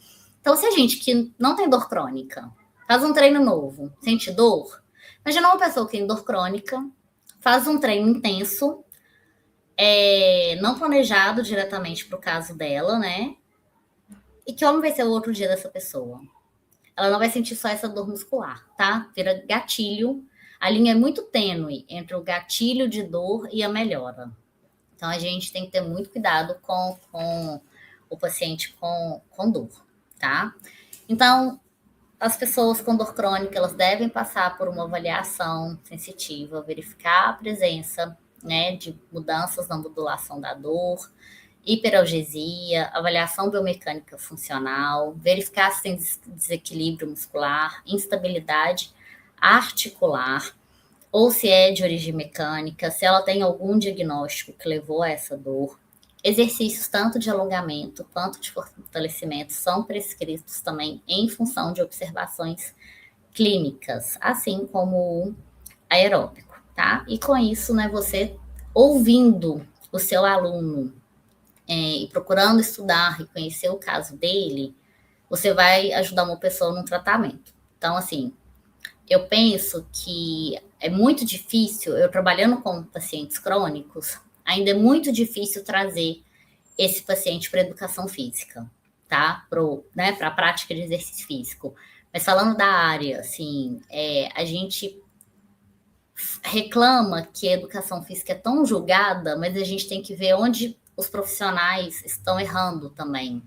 Então, se a gente que não tem dor crônica faz um treino novo, sente dor, imagina uma pessoa que tem dor crônica, faz um treino intenso, não planejado diretamente para o caso dela, né, e que homem vai ser o outro dia dessa pessoa? Ela não vai sentir só essa dor muscular, tá? Vira gatilho. A linha é muito tênue entre o gatilho de dor e a melhora. Então, a gente tem que ter muito cuidado com o paciente com dor, tá? Então, as pessoas com dor crônica, elas devem passar por uma avaliação sensitiva, verificar a presença, né, de mudanças na modulação da dor, hiperalgesia, avaliação biomecânica funcional, verificar se tem desequilíbrio muscular, instabilidade articular, ou se é de origem mecânica, se ela tem algum diagnóstico que levou a essa dor. Exercícios tanto de alongamento quanto de fortalecimento são prescritos também em função de observações clínicas, assim como o aeróbico, tá? E com isso, né, você ouvindo o seu aluno e procurando estudar e conhecer o caso dele, você vai ajudar uma pessoa no tratamento. Então, assim, eu penso que é muito difícil, eu trabalhando com pacientes crônicos, ainda é muito difícil trazer esse paciente para educação física, tá? Para a prática de exercício físico. Mas falando da área, assim, a gente reclama que a educação física é tão julgada, mas a gente tem que ver onde os profissionais estão errando também.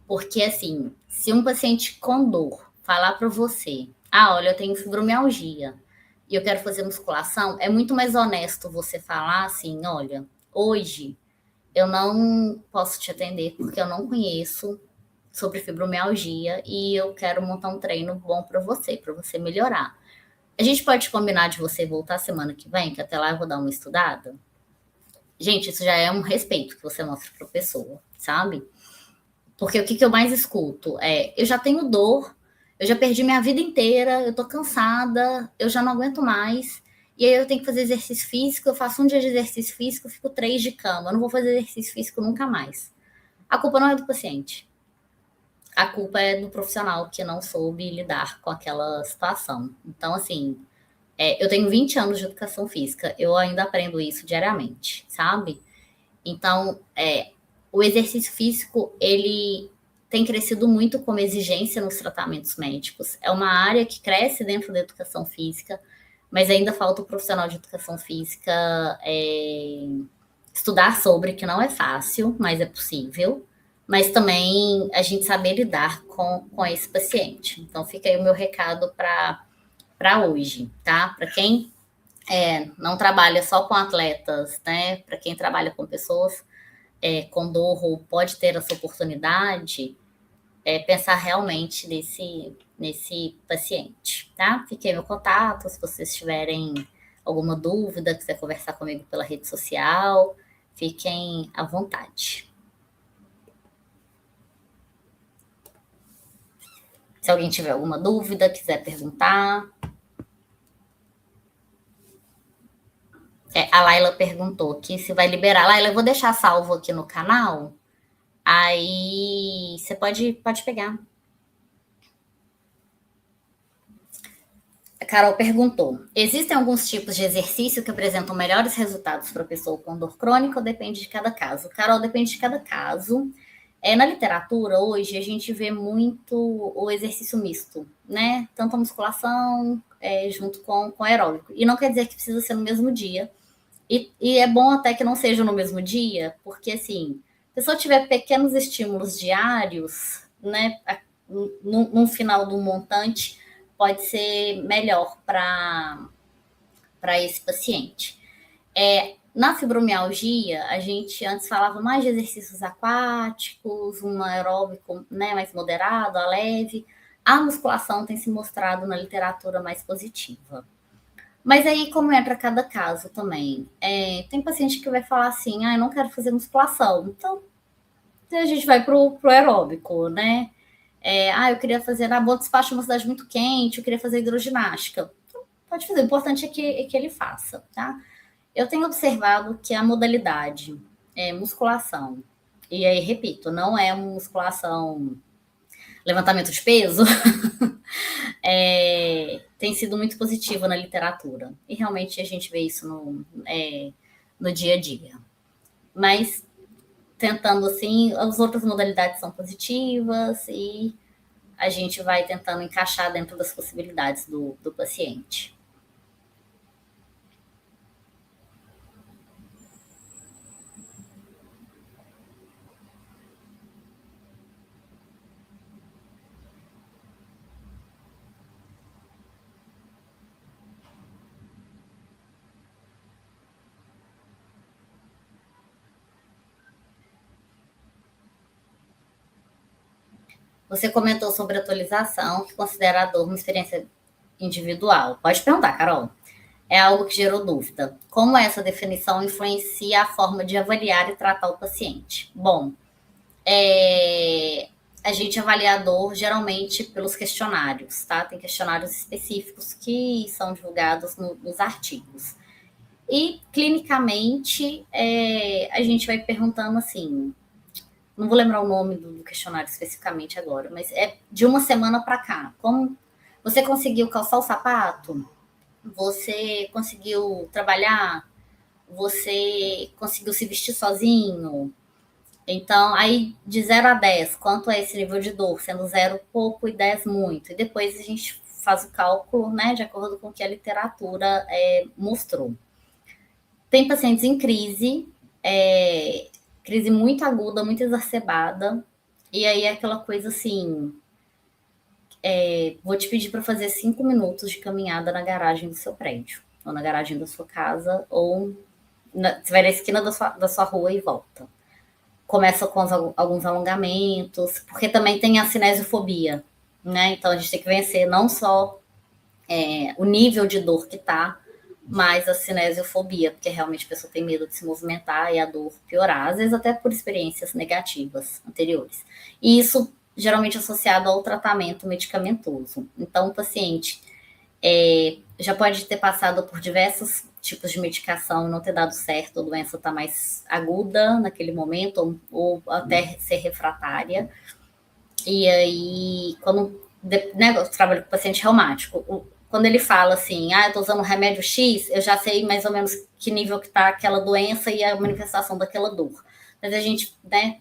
Porque, assim, se um paciente com dor falar para você, olha, eu tenho fibromialgia e eu quero fazer musculação, é muito mais honesto você falar assim, olha, hoje eu não posso te atender porque eu não conheço sobre fibromialgia e eu quero montar um treino bom para você melhorar. A gente pode combinar de você voltar semana que vem, que até lá eu vou dar uma estudada? Gente, isso já é um respeito que você mostra para a pessoa, sabe? Porque o que eu mais escuto eu já tenho dor, eu já perdi minha vida inteira, eu tô cansada, eu já não aguento mais, e aí eu tenho que fazer exercício físico, eu faço um dia de exercício físico, eu fico 3 de cama, eu não vou fazer exercício físico nunca mais. A culpa não é do paciente. A culpa é do profissional que não soube lidar com aquela situação. Então, assim, eu tenho 20 anos de educação física, eu ainda aprendo isso diariamente, sabe? Então, o exercício físico, ele tem crescido muito como exigência nos tratamentos médicos. É uma área que cresce dentro da educação física, mas ainda falta o profissional de educação física estudar sobre, que não é fácil, mas é possível. Mas também a gente saber lidar com esse paciente. Então, fica aí o meu recado para hoje, tá? Para quem não trabalha só com atletas, né? Para quem trabalha com pessoas com dor ou pode ter essa oportunidade, pensar realmente nesse paciente, tá? Fiquei meu contato, se vocês tiverem alguma dúvida, quiser conversar comigo pela rede social, fiquem à vontade. Se alguém tiver alguma dúvida, quiser perguntar. A Laila perguntou aqui se vai liberar. Laila, eu vou deixar salvo aqui no canal. Aí você pode pegar. A Carol perguntou: existem alguns tipos de exercício que apresentam melhores resultados para a pessoa com dor crônica ou depende de cada caso? Carol, depende de cada caso. Na literatura, hoje, a gente vê muito o exercício misto, né? Tanto a musculação junto com aeróbico. E não quer dizer que precisa ser no mesmo dia. E é bom até que não seja no mesmo dia, porque, assim, se a pessoa tiver pequenos estímulos diários, né, no final do montante, pode ser melhor para esse paciente. Na fibromialgia, a gente antes falava mais de exercícios aquáticos, um aeróbico, né, mais moderado, a leve. A musculação tem se mostrado na literatura mais positiva. Mas aí, como entra cada caso também? Tem paciente que vai falar assim, eu não quero fazer musculação. Então, a gente vai pro aeróbico, né? Eu queria fazer, Boa Despacho é uma cidade muito quente, eu queria fazer hidroginástica. Então, pode fazer, o importante é que ele faça, tá? Eu tenho observado que a modalidade musculação, e aí, repito, não é uma musculação levantamento de peso, tem sido muito positiva na literatura. E realmente a gente vê isso no dia a dia. Mas, tentando assim, as outras modalidades são positivas e a gente vai tentando encaixar dentro das possibilidades do paciente. Você comentou sobre atualização, que considera a dor uma experiência individual. Pode perguntar, Carol. É algo que gerou dúvida. Como essa definição influencia a forma de avaliar e tratar o paciente? Bom, a gente avalia a dor geralmente pelos questionários, tá? Tem questionários específicos que são divulgados nos artigos. E, clinicamente, a gente vai perguntando assim, não vou lembrar o nome do questionário especificamente agora, mas é de uma semana para cá. Como você conseguiu calçar o sapato? Você conseguiu trabalhar? Você conseguiu se vestir sozinho? Então, aí de 0 a 10, quanto é esse nível de dor? Sendo 0 pouco e 10 muito. E depois a gente faz o cálculo, né, de acordo com o que a literatura mostrou. Tem pacientes em crise, crise muito aguda, muito exacerbada, e aí é aquela coisa assim, vou te pedir para fazer 5 minutos de caminhada na garagem do seu prédio, ou na garagem da sua casa, ou você vai na esquina da sua rua e volta. Começa com alguns alongamentos, porque também tem a cinesiofobia, né? Então a gente tem que vencer não só o nível de dor que tá, mas a cinesiofobia, porque realmente a pessoa tem medo de se movimentar e a dor piorar, às vezes até por experiências negativas anteriores. E isso geralmente associado ao tratamento medicamentoso. Então o paciente já pode ter passado por diversos tipos de medicação e não ter dado certo, a doença está mais aguda naquele momento, ou até ser refratária. E aí, quando eu trabalho com paciente reumático, quando ele fala assim, eu estou usando remédio X, eu já sei mais ou menos que nível que está aquela doença e a manifestação daquela dor. Mas a gente, né,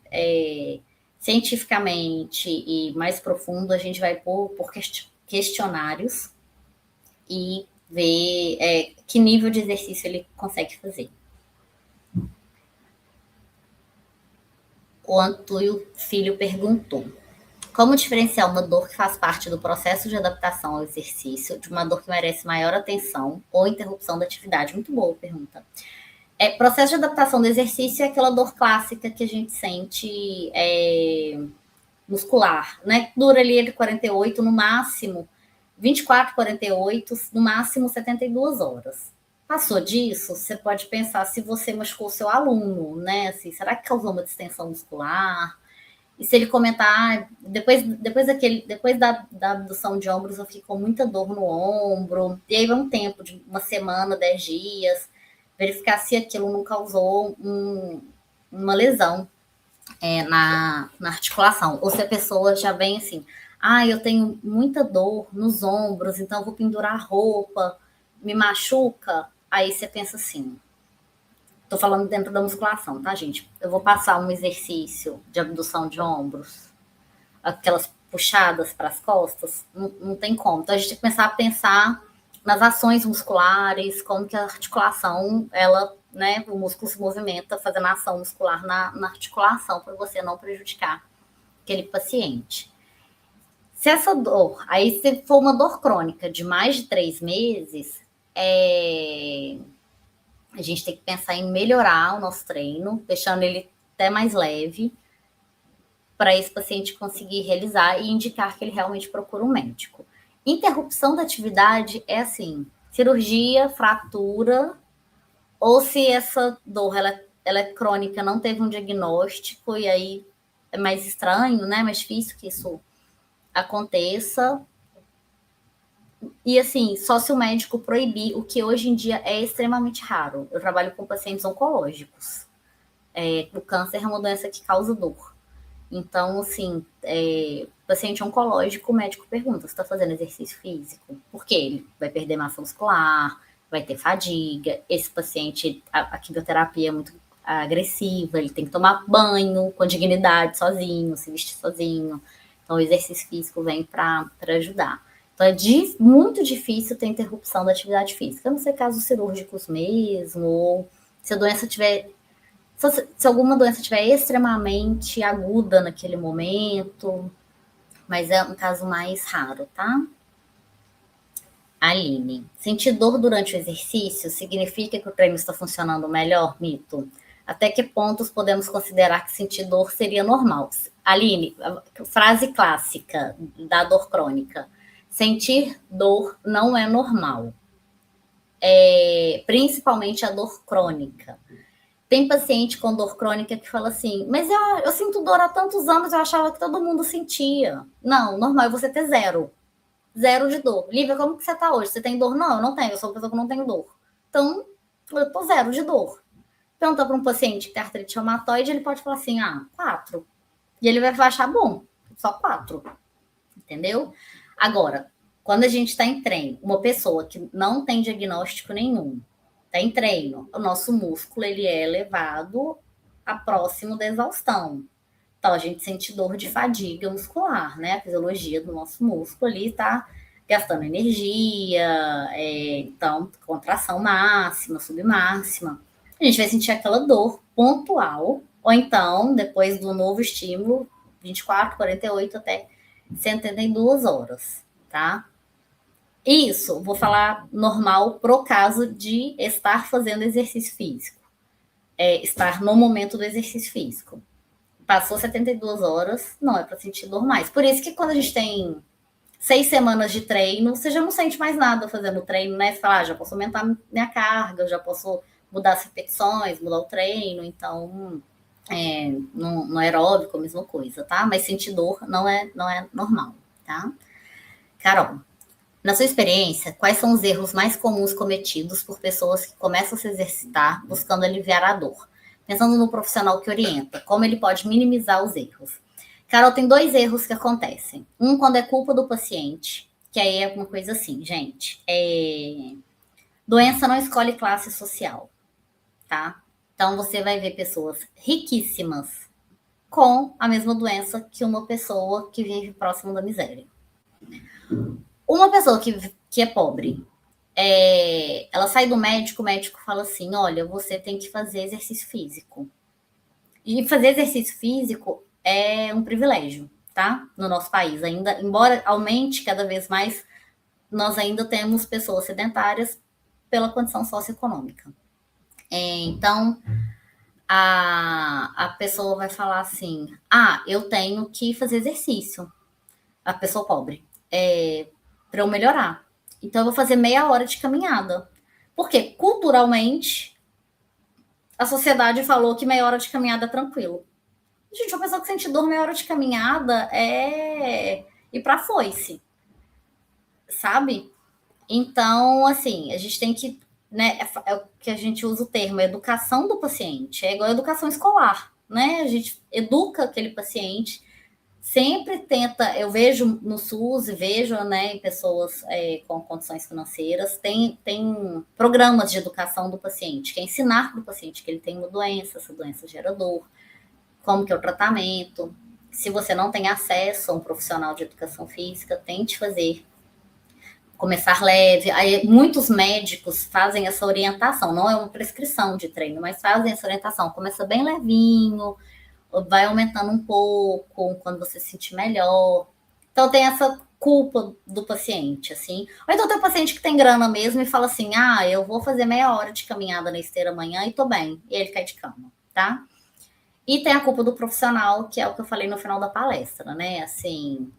cientificamente e mais profundo, a gente vai por questionários e ver que nível de exercício ele consegue fazer. O Antônio Filho perguntou: como diferenciar uma dor que faz parte do processo de adaptação ao exercício de uma dor que merece maior atenção ou interrupção da atividade? Muito boa pergunta. Processo de adaptação do exercício é aquela dor clássica que a gente sente muscular, né? Dura ali entre 48, no máximo 24, 48, no máximo 72 horas. Passou disso, você pode pensar se você machucou seu aluno, né? Assim, será que causou uma distensão muscular? E se ele comentar, depois da abdução de ombros, eu fico com muita dor no ombro, e aí vai um tempo de uma semana, 10 dias, verificar se aquilo não causou uma lesão na articulação. Ou se a pessoa já vem assim, eu tenho muita dor nos ombros, então eu vou pendurar a roupa, me machuca. Aí você pensa assim, tô falando dentro da musculação, tá, gente? Eu vou passar um exercício de abdução de ombros, aquelas puxadas para as costas, não tem como. Então a gente tem que começar a pensar nas ações musculares, como que a articulação, ela, né, o músculo se movimenta fazendo ação muscular na articulação para você não prejudicar aquele paciente. Se essa dor, aí se for uma dor crônica de mais de 3 meses, a gente tem que pensar em melhorar o nosso treino, deixando ele até mais leve, para esse paciente conseguir realizar e indicar que ele realmente procura um médico. Interrupção da atividade é assim, cirurgia, fratura, ou se essa dor ela é crônica, não teve um diagnóstico, e aí é mais estranho, né? Mais difícil que isso aconteça. E assim, só se o médico proibir, o que hoje em dia é extremamente raro. Eu trabalho com pacientes oncológicos. O câncer é uma doença que causa dor. Então, assim, paciente oncológico, o médico pergunta se está fazendo exercício físico. Porque ele vai perder massa muscular, vai ter fadiga. Esse paciente, a quimioterapia é muito agressiva, ele tem que tomar banho com dignidade sozinho, se vestir sozinho. Então, o exercício físico vem para ajudar. Então, é muito difícil ter interrupção da atividade física, a não ser casos cirúrgicos mesmo, ou se a doença tiver... Se alguma doença estiver extremamente aguda naquele momento, mas é um caso mais raro, tá? Aline, sentir dor durante o exercício significa que o treino está funcionando melhor, mito? Até que pontos podemos considerar que sentir dor seria normal? Aline, frase clássica da dor crônica. Sentir dor não é normal. Principalmente a dor crônica. Tem paciente com dor crônica que fala assim, mas eu sinto dor há tantos anos, eu achava que todo mundo sentia. Não, normal é você ter zero. Zero de dor. Lívia, como que você tá hoje? Você tem dor? Não, eu não tenho, eu sou uma pessoa que não tenho dor. Então, eu tô zero de dor. Pergunta para um paciente que tem artrite reumatoide, ele pode falar assim, 4. E ele vai achar bom, só 4. Entendeu? Agora, quando a gente está em treino, uma pessoa que não tem diagnóstico nenhum, está em treino, o nosso músculo ele é elevado a próximo da exaustão. Então, a gente sente dor de fadiga muscular, né? A fisiologia do nosso músculo ali está gastando energia, então, contração máxima, submáxima. A gente vai sentir aquela dor pontual, ou então, depois do novo estímulo, 24, 48 até 72 horas, tá? Isso, vou falar normal pro caso de estar fazendo exercício físico. Estar no momento do exercício físico. Passou 72 horas, não é para sentir dor mais. Por isso que quando a gente tem 6 semanas de treino, você já não sente mais nada fazendo treino, né? Você fala, já posso aumentar minha carga, já posso mudar as repetições, mudar o treino, então no aeróbico a mesma coisa, tá? Mas sentir dor não é normal, tá? Carol, na sua experiência, quais são os erros mais comuns cometidos por pessoas que começam a se exercitar buscando aliviar a dor? Pensando no profissional que orienta, como ele pode minimizar os erros? Carol, tem 2 erros que acontecem. Um, quando é culpa do paciente, que aí é uma coisa assim, gente. Doença não escolhe classe social, tá? Então, você vai ver pessoas riquíssimas com a mesma doença que uma pessoa que vive próximo da miséria. Uma pessoa que é pobre, ela sai do médico, o médico fala assim, olha, você tem que fazer exercício físico. E fazer exercício físico é um privilégio, tá? No nosso país ainda, embora aumente cada vez mais, nós ainda temos pessoas sedentárias pela condição socioeconômica. Então, a pessoa vai falar assim, eu tenho que fazer exercício. A pessoa pobre. Para eu melhorar. Então, eu vou fazer meia hora de caminhada. Porque, culturalmente, a sociedade falou que meia hora de caminhada é tranquilo. Gente, uma pessoa que sente dor meia hora de caminhada é ir pra foice. Sabe? Então, assim, a gente tem que, né, é o que a gente usa o termo, educação do paciente. É igual a educação escolar, né? A gente educa aquele paciente, sempre tenta, eu vejo no SUS e vejo, né, em pessoas com condições financeiras, tem programas de educação do paciente, que é ensinar para o paciente que ele tem uma doença, essa doença gera dor, como que é o tratamento. Se você não tem acesso a um profissional de educação física, tente fazer. Começar leve. Aí, muitos médicos fazem essa orientação, não é uma prescrição de treino, mas fazem essa orientação. Começa bem levinho, vai aumentando um pouco quando você se sentir melhor. Então, tem essa culpa do paciente, assim. Ou então tem um paciente que tem grana mesmo e fala assim, eu vou fazer meia hora de caminhada na esteira amanhã e tô bem. E ele cai de cama, tá? E tem a culpa do profissional, que é o que eu falei no final da palestra, né? Assim,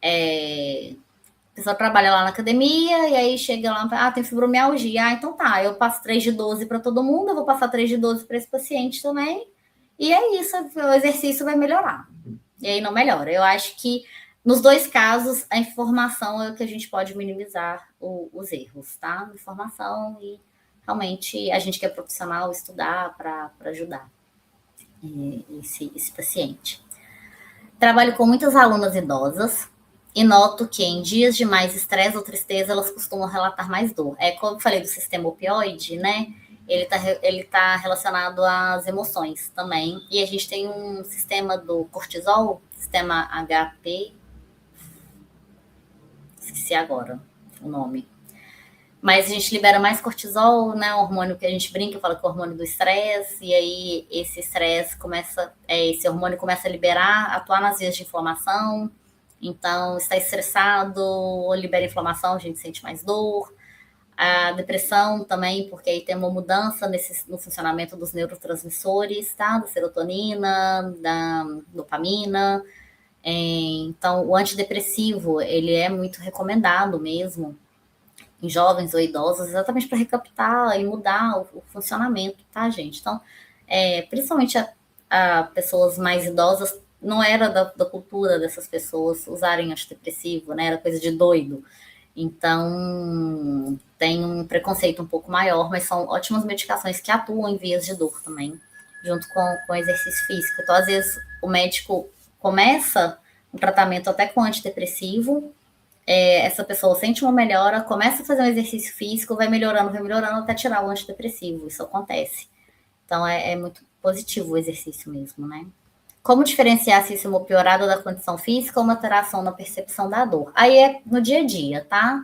a pessoa trabalha lá na academia e aí chega lá, tem fibromialgia. Então tá, eu passo 3 de 12 para todo mundo, eu vou passar 3 de 12 para esse paciente também. E é isso, o exercício vai melhorar. E aí não melhora. Eu acho que nos 2 casos, a informação é o que a gente pode minimizar os erros, tá? Informação e realmente a gente que é profissional estudar para ajudar esse paciente. Trabalho com muitas alunas idosas e noto que em dias de mais estresse ou tristeza, elas costumam relatar mais dor. Como eu falei do sistema opioide, né? Ele tá relacionado às emoções também. E a gente tem um sistema do cortisol, sistema HP, esqueci agora o nome. Mas a gente libera mais cortisol, né? O hormônio que a gente brinca, fala que é o hormônio do estresse, e aí esse estresse esse hormônio começa a liberar, atuar nas vias de inflamação. Então, está estressado, libera inflamação, a gente sente mais dor. A depressão também, porque aí tem uma mudança no funcionamento dos neurotransmissores, tá? Da serotonina, da dopamina. Então, o antidepressivo, ele é muito recomendado mesmo em jovens ou idosos, exatamente para recaptar e mudar o funcionamento, tá, gente? Então, principalmente a pessoas mais idosas, não era da cultura dessas pessoas usarem antidepressivo, né? Era coisa de doido. Então, tem um preconceito um pouco maior, mas são ótimas medicações que atuam em vias de dor também, junto com o exercício físico. Então, às vezes, o médico começa um tratamento até com antidepressivo, essa pessoa sente uma melhora, começa a fazer um exercício físico, vai melhorando até tirar o antidepressivo. Isso acontece. Então, é muito positivo o exercício mesmo, né? Como diferenciar se isso é uma piorada da condição física ou uma alteração na percepção da dor? Aí é no dia a dia, tá?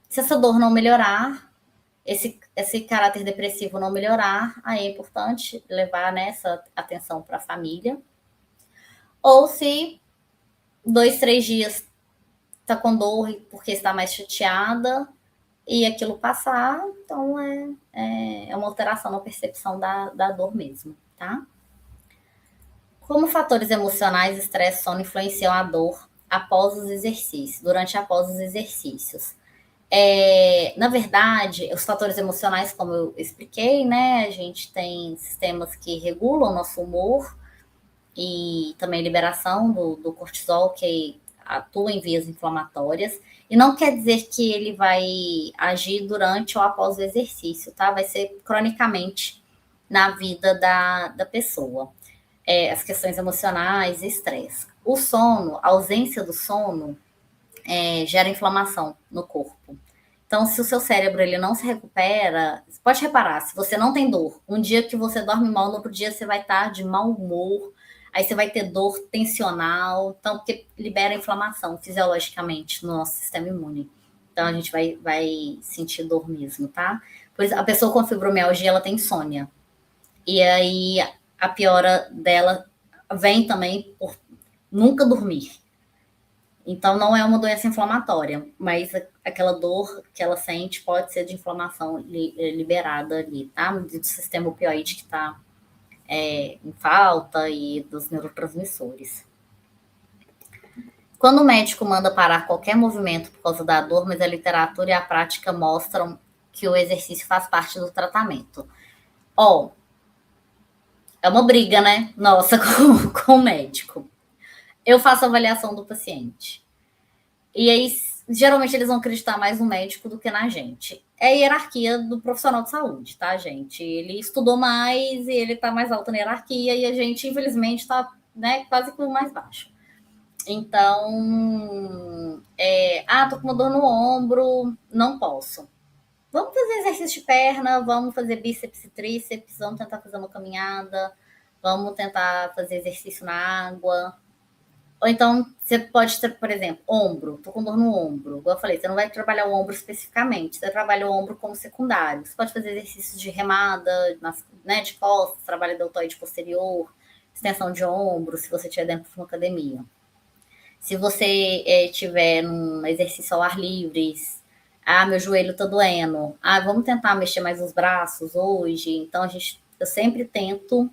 Se essa dor não melhorar, esse caráter depressivo não melhorar, aí é importante levar essa atenção para a família. Ou se 2, 3 dias está com dor porque está mais chateada e aquilo passar, então é uma alteração na percepção da dor mesmo, tá? Como fatores emocionais, estresse, sono influenciam a dor após os exercícios, durante e após os exercícios? Na verdade, os fatores emocionais, como eu expliquei, né? A gente tem sistemas que regulam o nosso humor e também liberação do cortisol, que atua em vias inflamatórias. E não quer dizer que ele vai agir durante ou após o exercício, tá? Vai ser cronicamente na vida da pessoa. As questões emocionais e estresse. O sono, a ausência do sono, gera inflamação no corpo. Então, se o seu cérebro ele não se recupera, você pode reparar, se você não tem dor, um dia que você dorme mal, no outro dia você vai estar de mau humor, aí você vai ter dor tensional, então, porque libera inflamação fisiologicamente no nosso sistema imune. Então, a gente vai sentir dor mesmo, tá? Pois a pessoa com fibromialgia, ela tem insônia. E aí, a piora dela vem também por nunca dormir. Então, não é uma doença inflamatória, mas aquela dor que ela sente pode ser de inflamação liberada ali, tá? Do sistema opioide que está em falta e dos neurotransmissores. Quando o médico manda parar qualquer movimento por causa da dor, mas a literatura e a prática mostram que o exercício faz parte do tratamento. É uma briga, né? Nossa, com o médico. Eu faço a avaliação do paciente. E aí, geralmente, eles vão acreditar mais no médico do que na gente. É a hierarquia do profissional de saúde, tá, gente? Ele estudou mais e ele tá mais alto na hierarquia e a gente, infelizmente, tá, né, quase que o mais baixo. Então, tô com uma dor no ombro, não posso. Vamos fazer exercício de perna, vamos fazer bíceps e tríceps, vamos tentar fazer uma caminhada, vamos tentar fazer exercício na água. Ou então, você pode ter, por exemplo, ombro. Tô com dor no ombro. Igual eu falei, você não vai trabalhar o ombro especificamente. Você trabalha o ombro como secundário. Você pode fazer exercícios de remada, né, de costas, trabalho deltoide posterior, extensão de ombro, se você estiver dentro de uma academia. Se você estiver num exercício ao ar livre, meu joelho tá doendo. Vamos tentar mexer mais os braços hoje. Então, eu sempre tento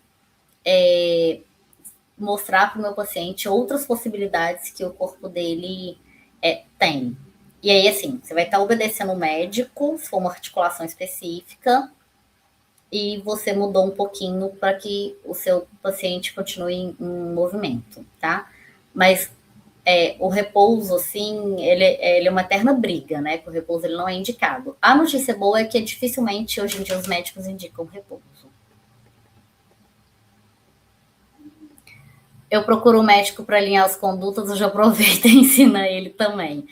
mostrar para o meu paciente outras possibilidades que o corpo dele tem. E aí, assim, você vai estar obedecendo o médico, se for uma articulação específica, e você mudou um pouquinho para que o seu paciente continue em movimento, tá? Mas o repouso, assim, ele é uma eterna briga, né? Que o repouso ele não é indicado. A notícia boa é que dificilmente, hoje em dia, os médicos indicam repouso. Eu procuro um médico para alinhar as condutas, eu já aproveito e ensino ele também.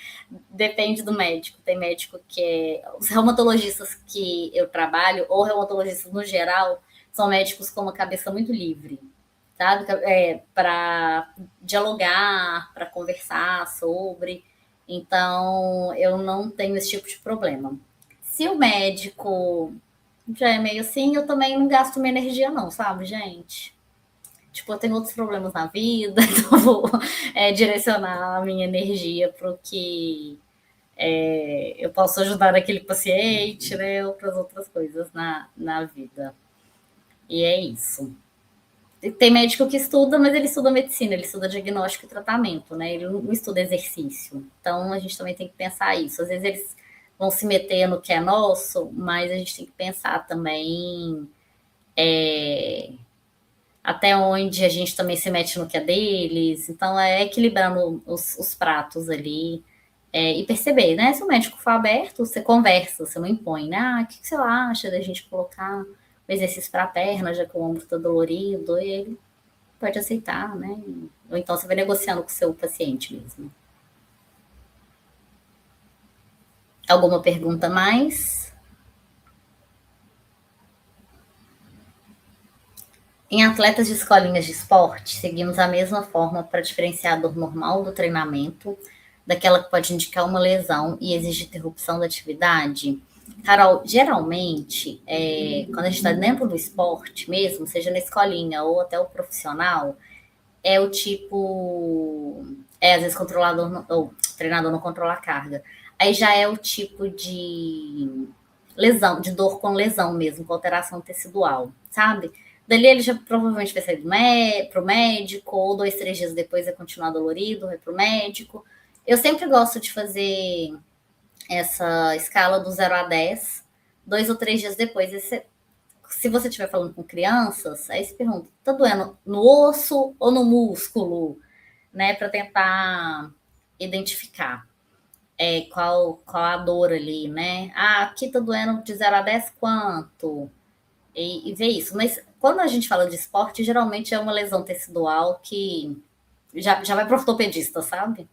Depende do médico. Tem médico que os reumatologistas que eu trabalho, ou reumatologistas no geral, são médicos com uma cabeça muito livre, sabe? Para dialogar, para conversar sobre. Então, eu não tenho esse tipo de problema. Se o médico já é meio assim, eu também não gasto minha energia, não, sabe, gente? Tipo, eu tenho outros problemas na vida, então vou direcionar a minha energia para o que eu posso ajudar aquele paciente, né? Ou para as outras coisas na vida. E é isso. Tem médico que estuda, mas ele estuda medicina, ele estuda diagnóstico e tratamento, né? Ele não estuda exercício. Então, a gente também tem que pensar isso. Às vezes eles vão se meter no que é nosso, mas a gente tem que pensar também até onde a gente também se mete no que é deles. Então, é equilibrando os pratos ali e perceber, né? Se o médico for aberto, você conversa, você não impõe, né? O que você acha da gente colocar o exercício para a perna, já que o ombro está dolorido? E ele pode aceitar, né? Ou então você vai negociando com o seu paciente mesmo. Alguma pergunta mais? Em atletas de escolinhas de esporte, seguimos a mesma forma para diferenciar a dor normal do treinamento daquela que pode indicar uma lesão e exige interrupção da atividade? Carol, geralmente, quando a gente está dentro do esporte mesmo, seja na escolinha ou até o profissional, é o tipo. Às vezes controlador ou treinador não controla a carga. Aí já é o tipo de lesão, de dor com lesão mesmo, com alteração tecidual, sabe? Dali ele já provavelmente vai sair para o médico, ou 2, 3 dias depois vai continuar dolorido, vai para o médico. Eu sempre gosto de fazer essa escala do 0 a 10, 2 ou 3 dias depois. Se você estiver falando com crianças, aí se pergunta, tá doendo no osso ou no músculo? Né, para tentar identificar qual a dor ali, né? Ah, aqui tá doendo de 0 a 10 quanto? E ver isso. Mas quando a gente fala de esporte, geralmente é uma lesão tecidual que já vai pro ortopedista, sabe?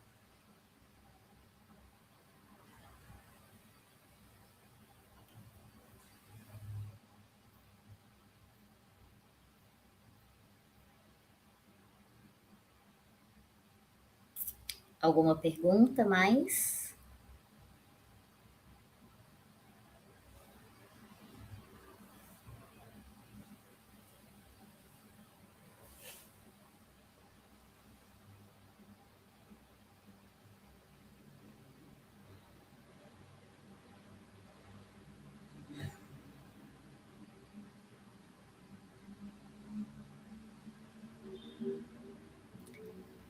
Alguma pergunta mais?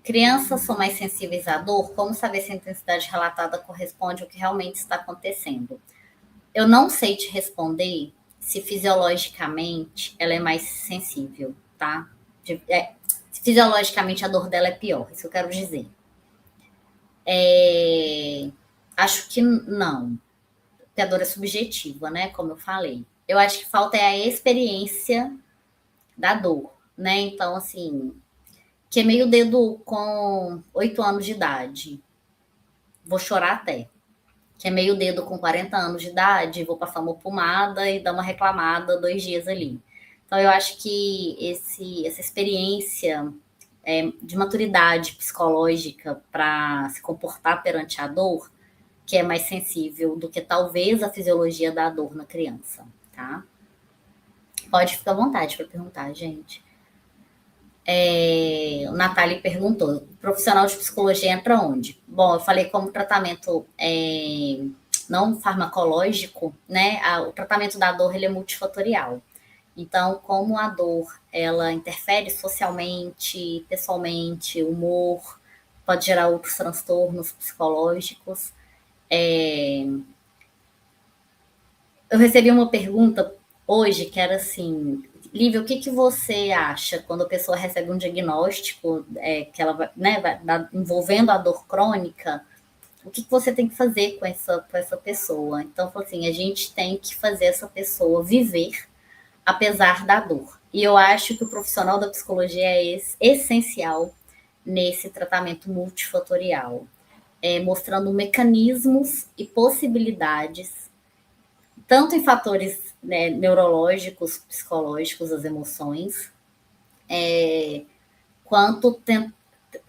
Crianças são mais sensíveis à dor? Como saber se a intensidade relatada corresponde ao que realmente está acontecendo? Eu não sei te responder se fisiologicamente ela é mais sensível, tá? Se fisiologicamente a dor dela é pior, isso eu quero dizer. Acho que não, porque a dor é subjetiva, né? Como eu falei. Eu acho que falta é a experiência da dor, né? Então, assim, queimei o dedo com 8 anos de idade, vou chorar até. Queimei o dedo com 40 anos de idade, vou passar uma pomada e dar uma reclamada 2 dias ali. Então, eu acho que essa experiência de maturidade psicológica para se comportar perante a dor, que é mais sensível do que talvez a fisiologia da dor na criança, tá? Pode ficar à vontade para perguntar, gente. O Natália perguntou: o profissional de psicologia entra onde? Bom, eu falei como tratamento não farmacológico, né? O tratamento da dor ele é multifatorial. Então, como a dor ela interfere socialmente, pessoalmente, humor, pode gerar outros transtornos psicológicos. Eu recebi uma pergunta hoje que era assim: Lívia, o que você acha quando a pessoa recebe um diagnóstico que ela envolvendo a dor crônica? O que você tem que fazer com essa pessoa? Então, assim, a gente tem que fazer essa pessoa viver apesar da dor. E eu acho que o profissional da psicologia é essencial nesse tratamento multifatorial, mostrando mecanismos e possibilidades tanto em fatores, né, neurológicos, psicológicos, as emoções, quanto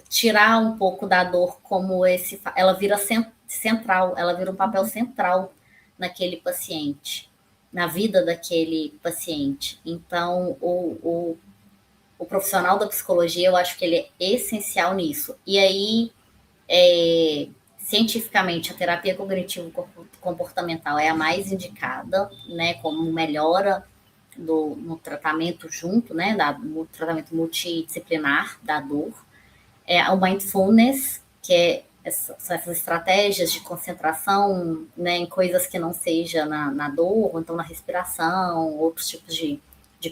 tirar um pouco da dor como ela vira central, ela vira um papel central naquele paciente, na vida daquele paciente. Então, o profissional da psicologia, eu acho que ele é essencial nisso. E aí, cientificamente, a terapia cognitivo-comportamental é a mais indicada, né, como melhora no tratamento junto, né, no tratamento multidisciplinar da dor. O mindfulness, que são essas estratégias de concentração, né, em coisas que não seja na dor, ou então na respiração, outros tipos de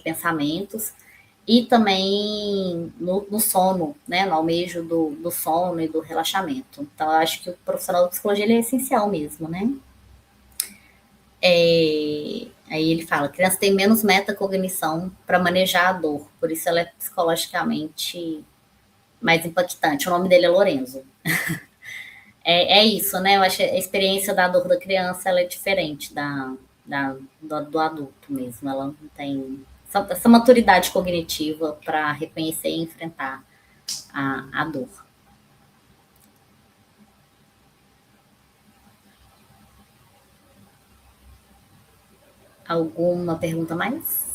pensamentos. E também no sono, né, no almejo do sono e do relaxamento. Então, eu acho que o profissional de psicologia ele é essencial mesmo, né? Aí ele fala, a criança tem menos metacognição para manejar a dor, por isso ela é psicologicamente mais impactante. O nome dele é Lorenzo. É isso, né? Eu acho que a experiência da dor da criança ela é diferente do adulto mesmo. Ela não tem essa maturidade cognitiva para reconhecer e enfrentar a dor. Alguma pergunta mais?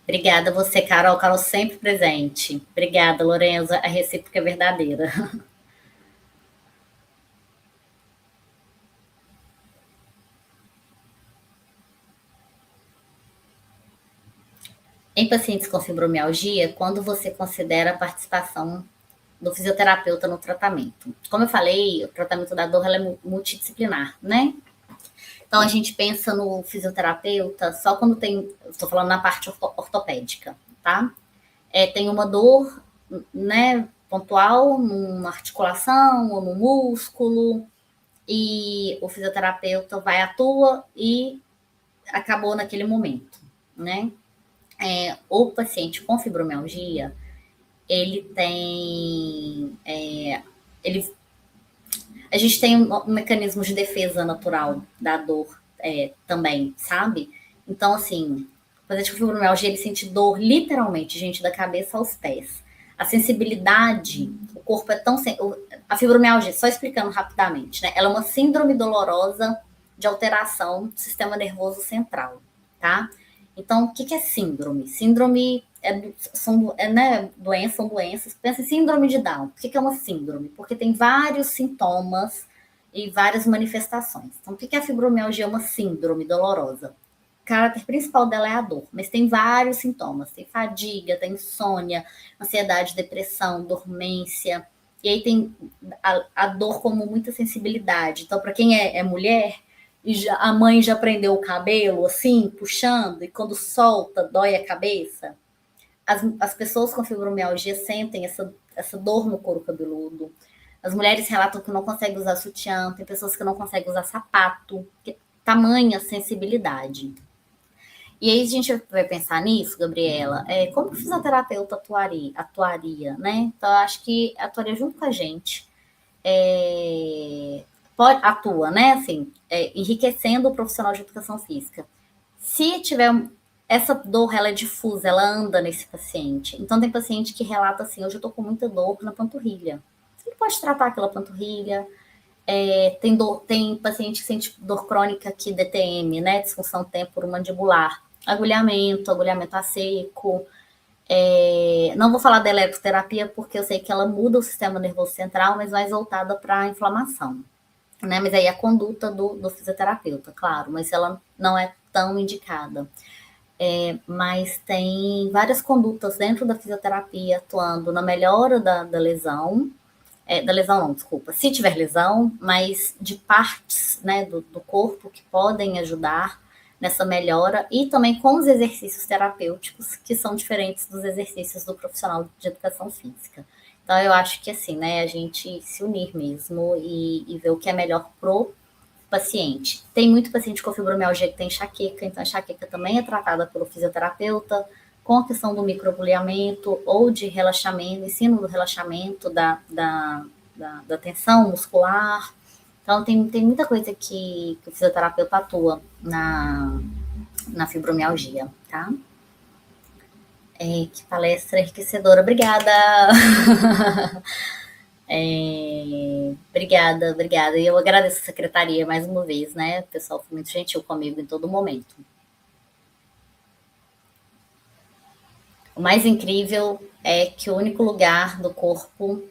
Obrigada a você, Carol. Carol sempre presente. Obrigada, Lorenza. A recíproca é verdadeira. Em pacientes com fibromialgia, quando você considera a participação do fisioterapeuta no tratamento? Como eu falei, o tratamento da dor é multidisciplinar, né? Então, a gente pensa no fisioterapeuta só quando tem... Estou falando na parte ortopédica, tá? Tem uma dor, né, pontual, numa articulação ou no músculo, e o fisioterapeuta vai, atua e acabou naquele momento, né? O paciente com fibromialgia, ele tem... a gente tem um mecanismo de defesa natural da dor também, sabe? Então, assim, o paciente com fibromialgia, ele sente dor literalmente, gente, da cabeça aos pés. A sensibilidade, o corpo é tão... A fibromialgia, só explicando rapidamente, né? Ela é uma síndrome dolorosa de alteração do sistema nervoso central, tá? Então, o que é síndrome? Síndrome são doenças. Pensa em síndrome de Down. Por que é uma síndrome? Porque tem vários sintomas e várias manifestações. Então, por que a fibromialgia é uma síndrome dolorosa? O caráter principal dela é a dor, mas tem vários sintomas. Tem fadiga, tem insônia, ansiedade, depressão, dormência. E aí tem a dor como muita sensibilidade. Então, para quem é mulher... E a mãe já prendeu o cabelo, assim, puxando, e quando solta, dói a cabeça. As pessoas com fibromialgia sentem essa dor no couro cabeludo. As mulheres relatam que não conseguem usar sutiã, tem pessoas que não conseguem usar sapato, tamanha sensibilidade. E aí a gente vai pensar nisso, Gabriela, como o fisioterapeuta atuaria, né? Então, eu acho que atuaria junto com a gente. Atua, né? Assim, enriquecendo o profissional de educação física. Se tiver essa dor, ela é difusa, ela anda nesse paciente. Então, tem paciente que relata assim: hoje eu tô com muita dor na panturrilha. Ele pode tratar aquela panturrilha. Tem paciente que sente dor crônica aqui, DTM, né? Disfunção temporomandibular. Agulhamento a seco. Não vou falar da eletroterapia porque eu sei que ela muda o sistema nervoso central, mas mais voltada para a inflamação. Né? Mas aí a conduta do fisioterapeuta, claro, mas ela não é tão indicada. Mas tem várias condutas dentro da fisioterapia atuando na melhora da lesão, da lesão não, desculpa, se tiver lesão, mas de partes, né, do corpo que podem ajudar nessa melhora, e também com os exercícios terapêuticos, que são diferentes dos exercícios do profissional de educação física. Então, eu acho que, assim, né, a gente se unir mesmo e ver o que é melhor pro paciente. Tem muito paciente com fibromialgia que tem enxaqueca, então a enxaqueca também é tratada pelo fisioterapeuta, com a questão do microagulhamento ou de relaxamento, ensino do relaxamento da tensão muscular. Então, tem muita coisa que o fisioterapeuta atua na fibromialgia, tá? Que palestra enriquecedora. Obrigada! Obrigada. E eu agradeço a secretaria mais uma vez, né? O pessoal foi muito gentil comigo em todo momento. O mais incrível é que o único lugar do corpo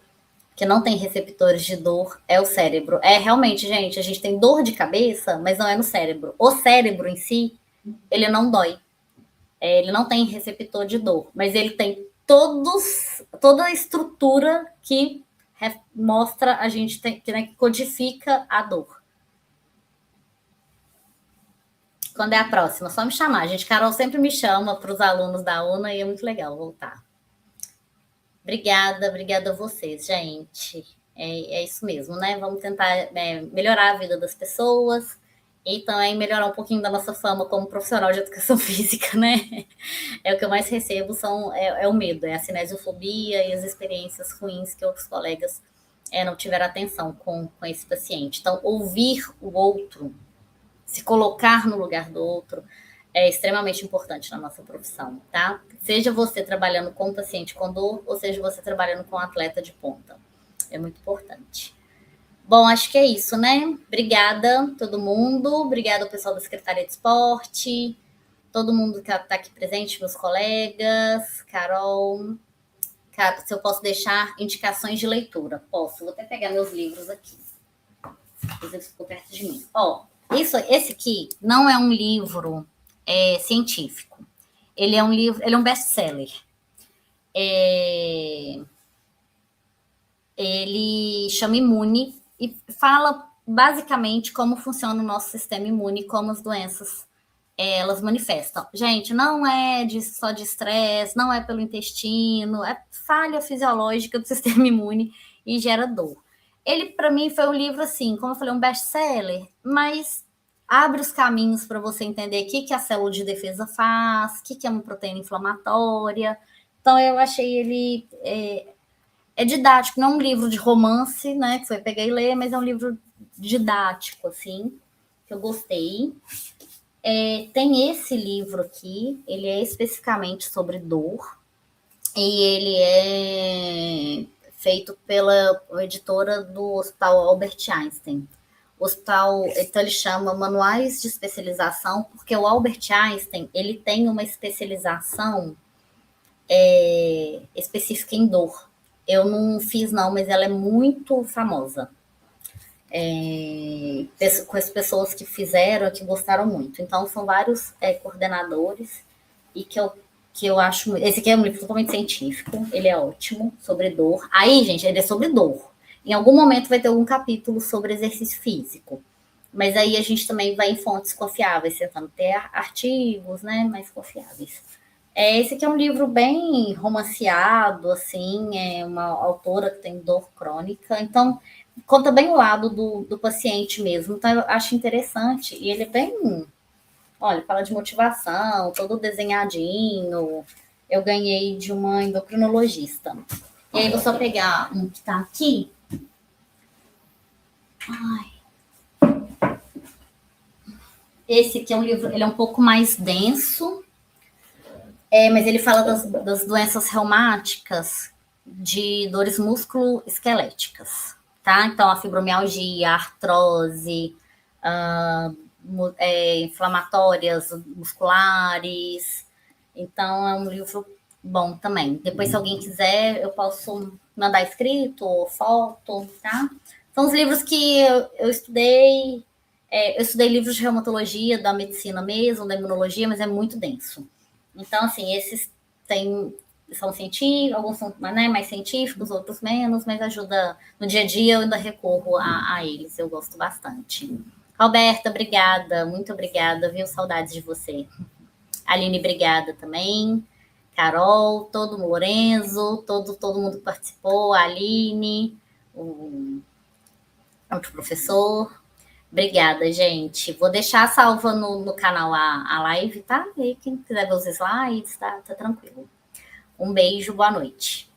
que não tem receptores de dor é o cérebro. Realmente, gente, a gente tem dor de cabeça, mas não é no cérebro. O cérebro em si, ele não dói. Ele não tem receptor de dor, mas ele tem toda a estrutura que mostra a gente, que codifica a dor. Quando é a próxima? Só me chamar, gente. Carol sempre me chama para os alunos da UNA e é muito legal voltar. Obrigada a vocês, gente. É isso mesmo, né? Vamos tentar melhorar a vida das pessoas e também melhorar um pouquinho da nossa fama como profissional de educação física, né? O que eu mais recebo é o medo, a cinesiofobia e as experiências ruins que outros colegas não tiver atenção com esse paciente. Então, ouvir o outro, se colocar no lugar do outro, é extremamente importante na nossa profissão, tá? Seja você trabalhando com um paciente com dor, ou seja você trabalhando com um atleta de ponta. É muito importante. Bom, acho que é isso, né? Obrigada, todo mundo. Obrigada ao pessoal da Secretaria de Esporte, todo mundo que está aqui presente, meus colegas, Carol. Cara, se eu posso deixar indicações de leitura. Posso, vou até pegar meus livros aqui. Eles ficam perto de mim. Esse aqui não é um livro científico. Ele é um livro, ele é um best-seller. Ele chama Imune e fala basicamente como funciona o nosso sistema imune, como as doenças elas manifestam. Gente, não é só de estresse, não é pelo intestino, é falha fisiológica do sistema imune e gera dor. Ele, para mim, foi um livro, assim, como eu falei, um best-seller, mas abre os caminhos para você entender o que a célula de defesa faz, o que é uma proteína inflamatória. Então, eu achei ele... É didático, não é um livro de romance, né, que você vai pegar e ler, mas é um livro didático, assim, que eu gostei. Tem esse livro aqui, ele é especificamente sobre dor, e ele é feito pela editora do Hospital Albert Einstein. O hospital, então ele chama Manuais de Especialização, porque o Albert Einstein, ele tem uma especialização específica em dor. Eu não fiz não, mas ela é muito famosa. Com as pessoas que fizeram, que gostaram muito. Então, são vários coordenadores e que eu acho... Esse aqui é um livro totalmente científico, ele é ótimo, sobre dor. Aí, gente, ele é sobre dor. Em algum momento vai ter algum capítulo sobre exercício físico. Mas aí a gente também vai em fontes confiáveis, tentando ter artigos, né, mais confiáveis. Esse aqui é um livro bem romanceado, assim, é uma autora que tem dor crônica, então conta bem o lado do paciente mesmo, então eu acho interessante, e ele é bem, olha, fala de motivação, todo desenhadinho, eu ganhei de uma endocrinologista. E aí vou só pegar um que tá aqui. Esse aqui é um livro, ele é um pouco mais denso, mas ele fala das doenças reumáticas, de dores musculoesqueléticas, tá? Então, a fibromialgia, a artrose, inflamatórias musculares. Então, é um livro bom também. Depois, se alguém quiser, eu posso mandar escrito ou foto, tá? São os livros que eu estudei. Eu estudei livros de reumatologia, da medicina mesmo, da imunologia, mas é muito denso. Então, assim, esses são científicos, alguns são mais científicos, outros menos, mas ajuda no dia a dia, eu ainda recorro a eles, eu gosto bastante. Roberta, obrigada, muito obrigada, viu? Saudades de você. Aline, obrigada também. Carol, todo o Lorenzo, todo mundo que participou, a Aline, o outro professor. Obrigada, gente. Vou deixar salva no canal a live, tá? E aí, quem quiser ver os slides, tá tranquilo. Um beijo, boa noite.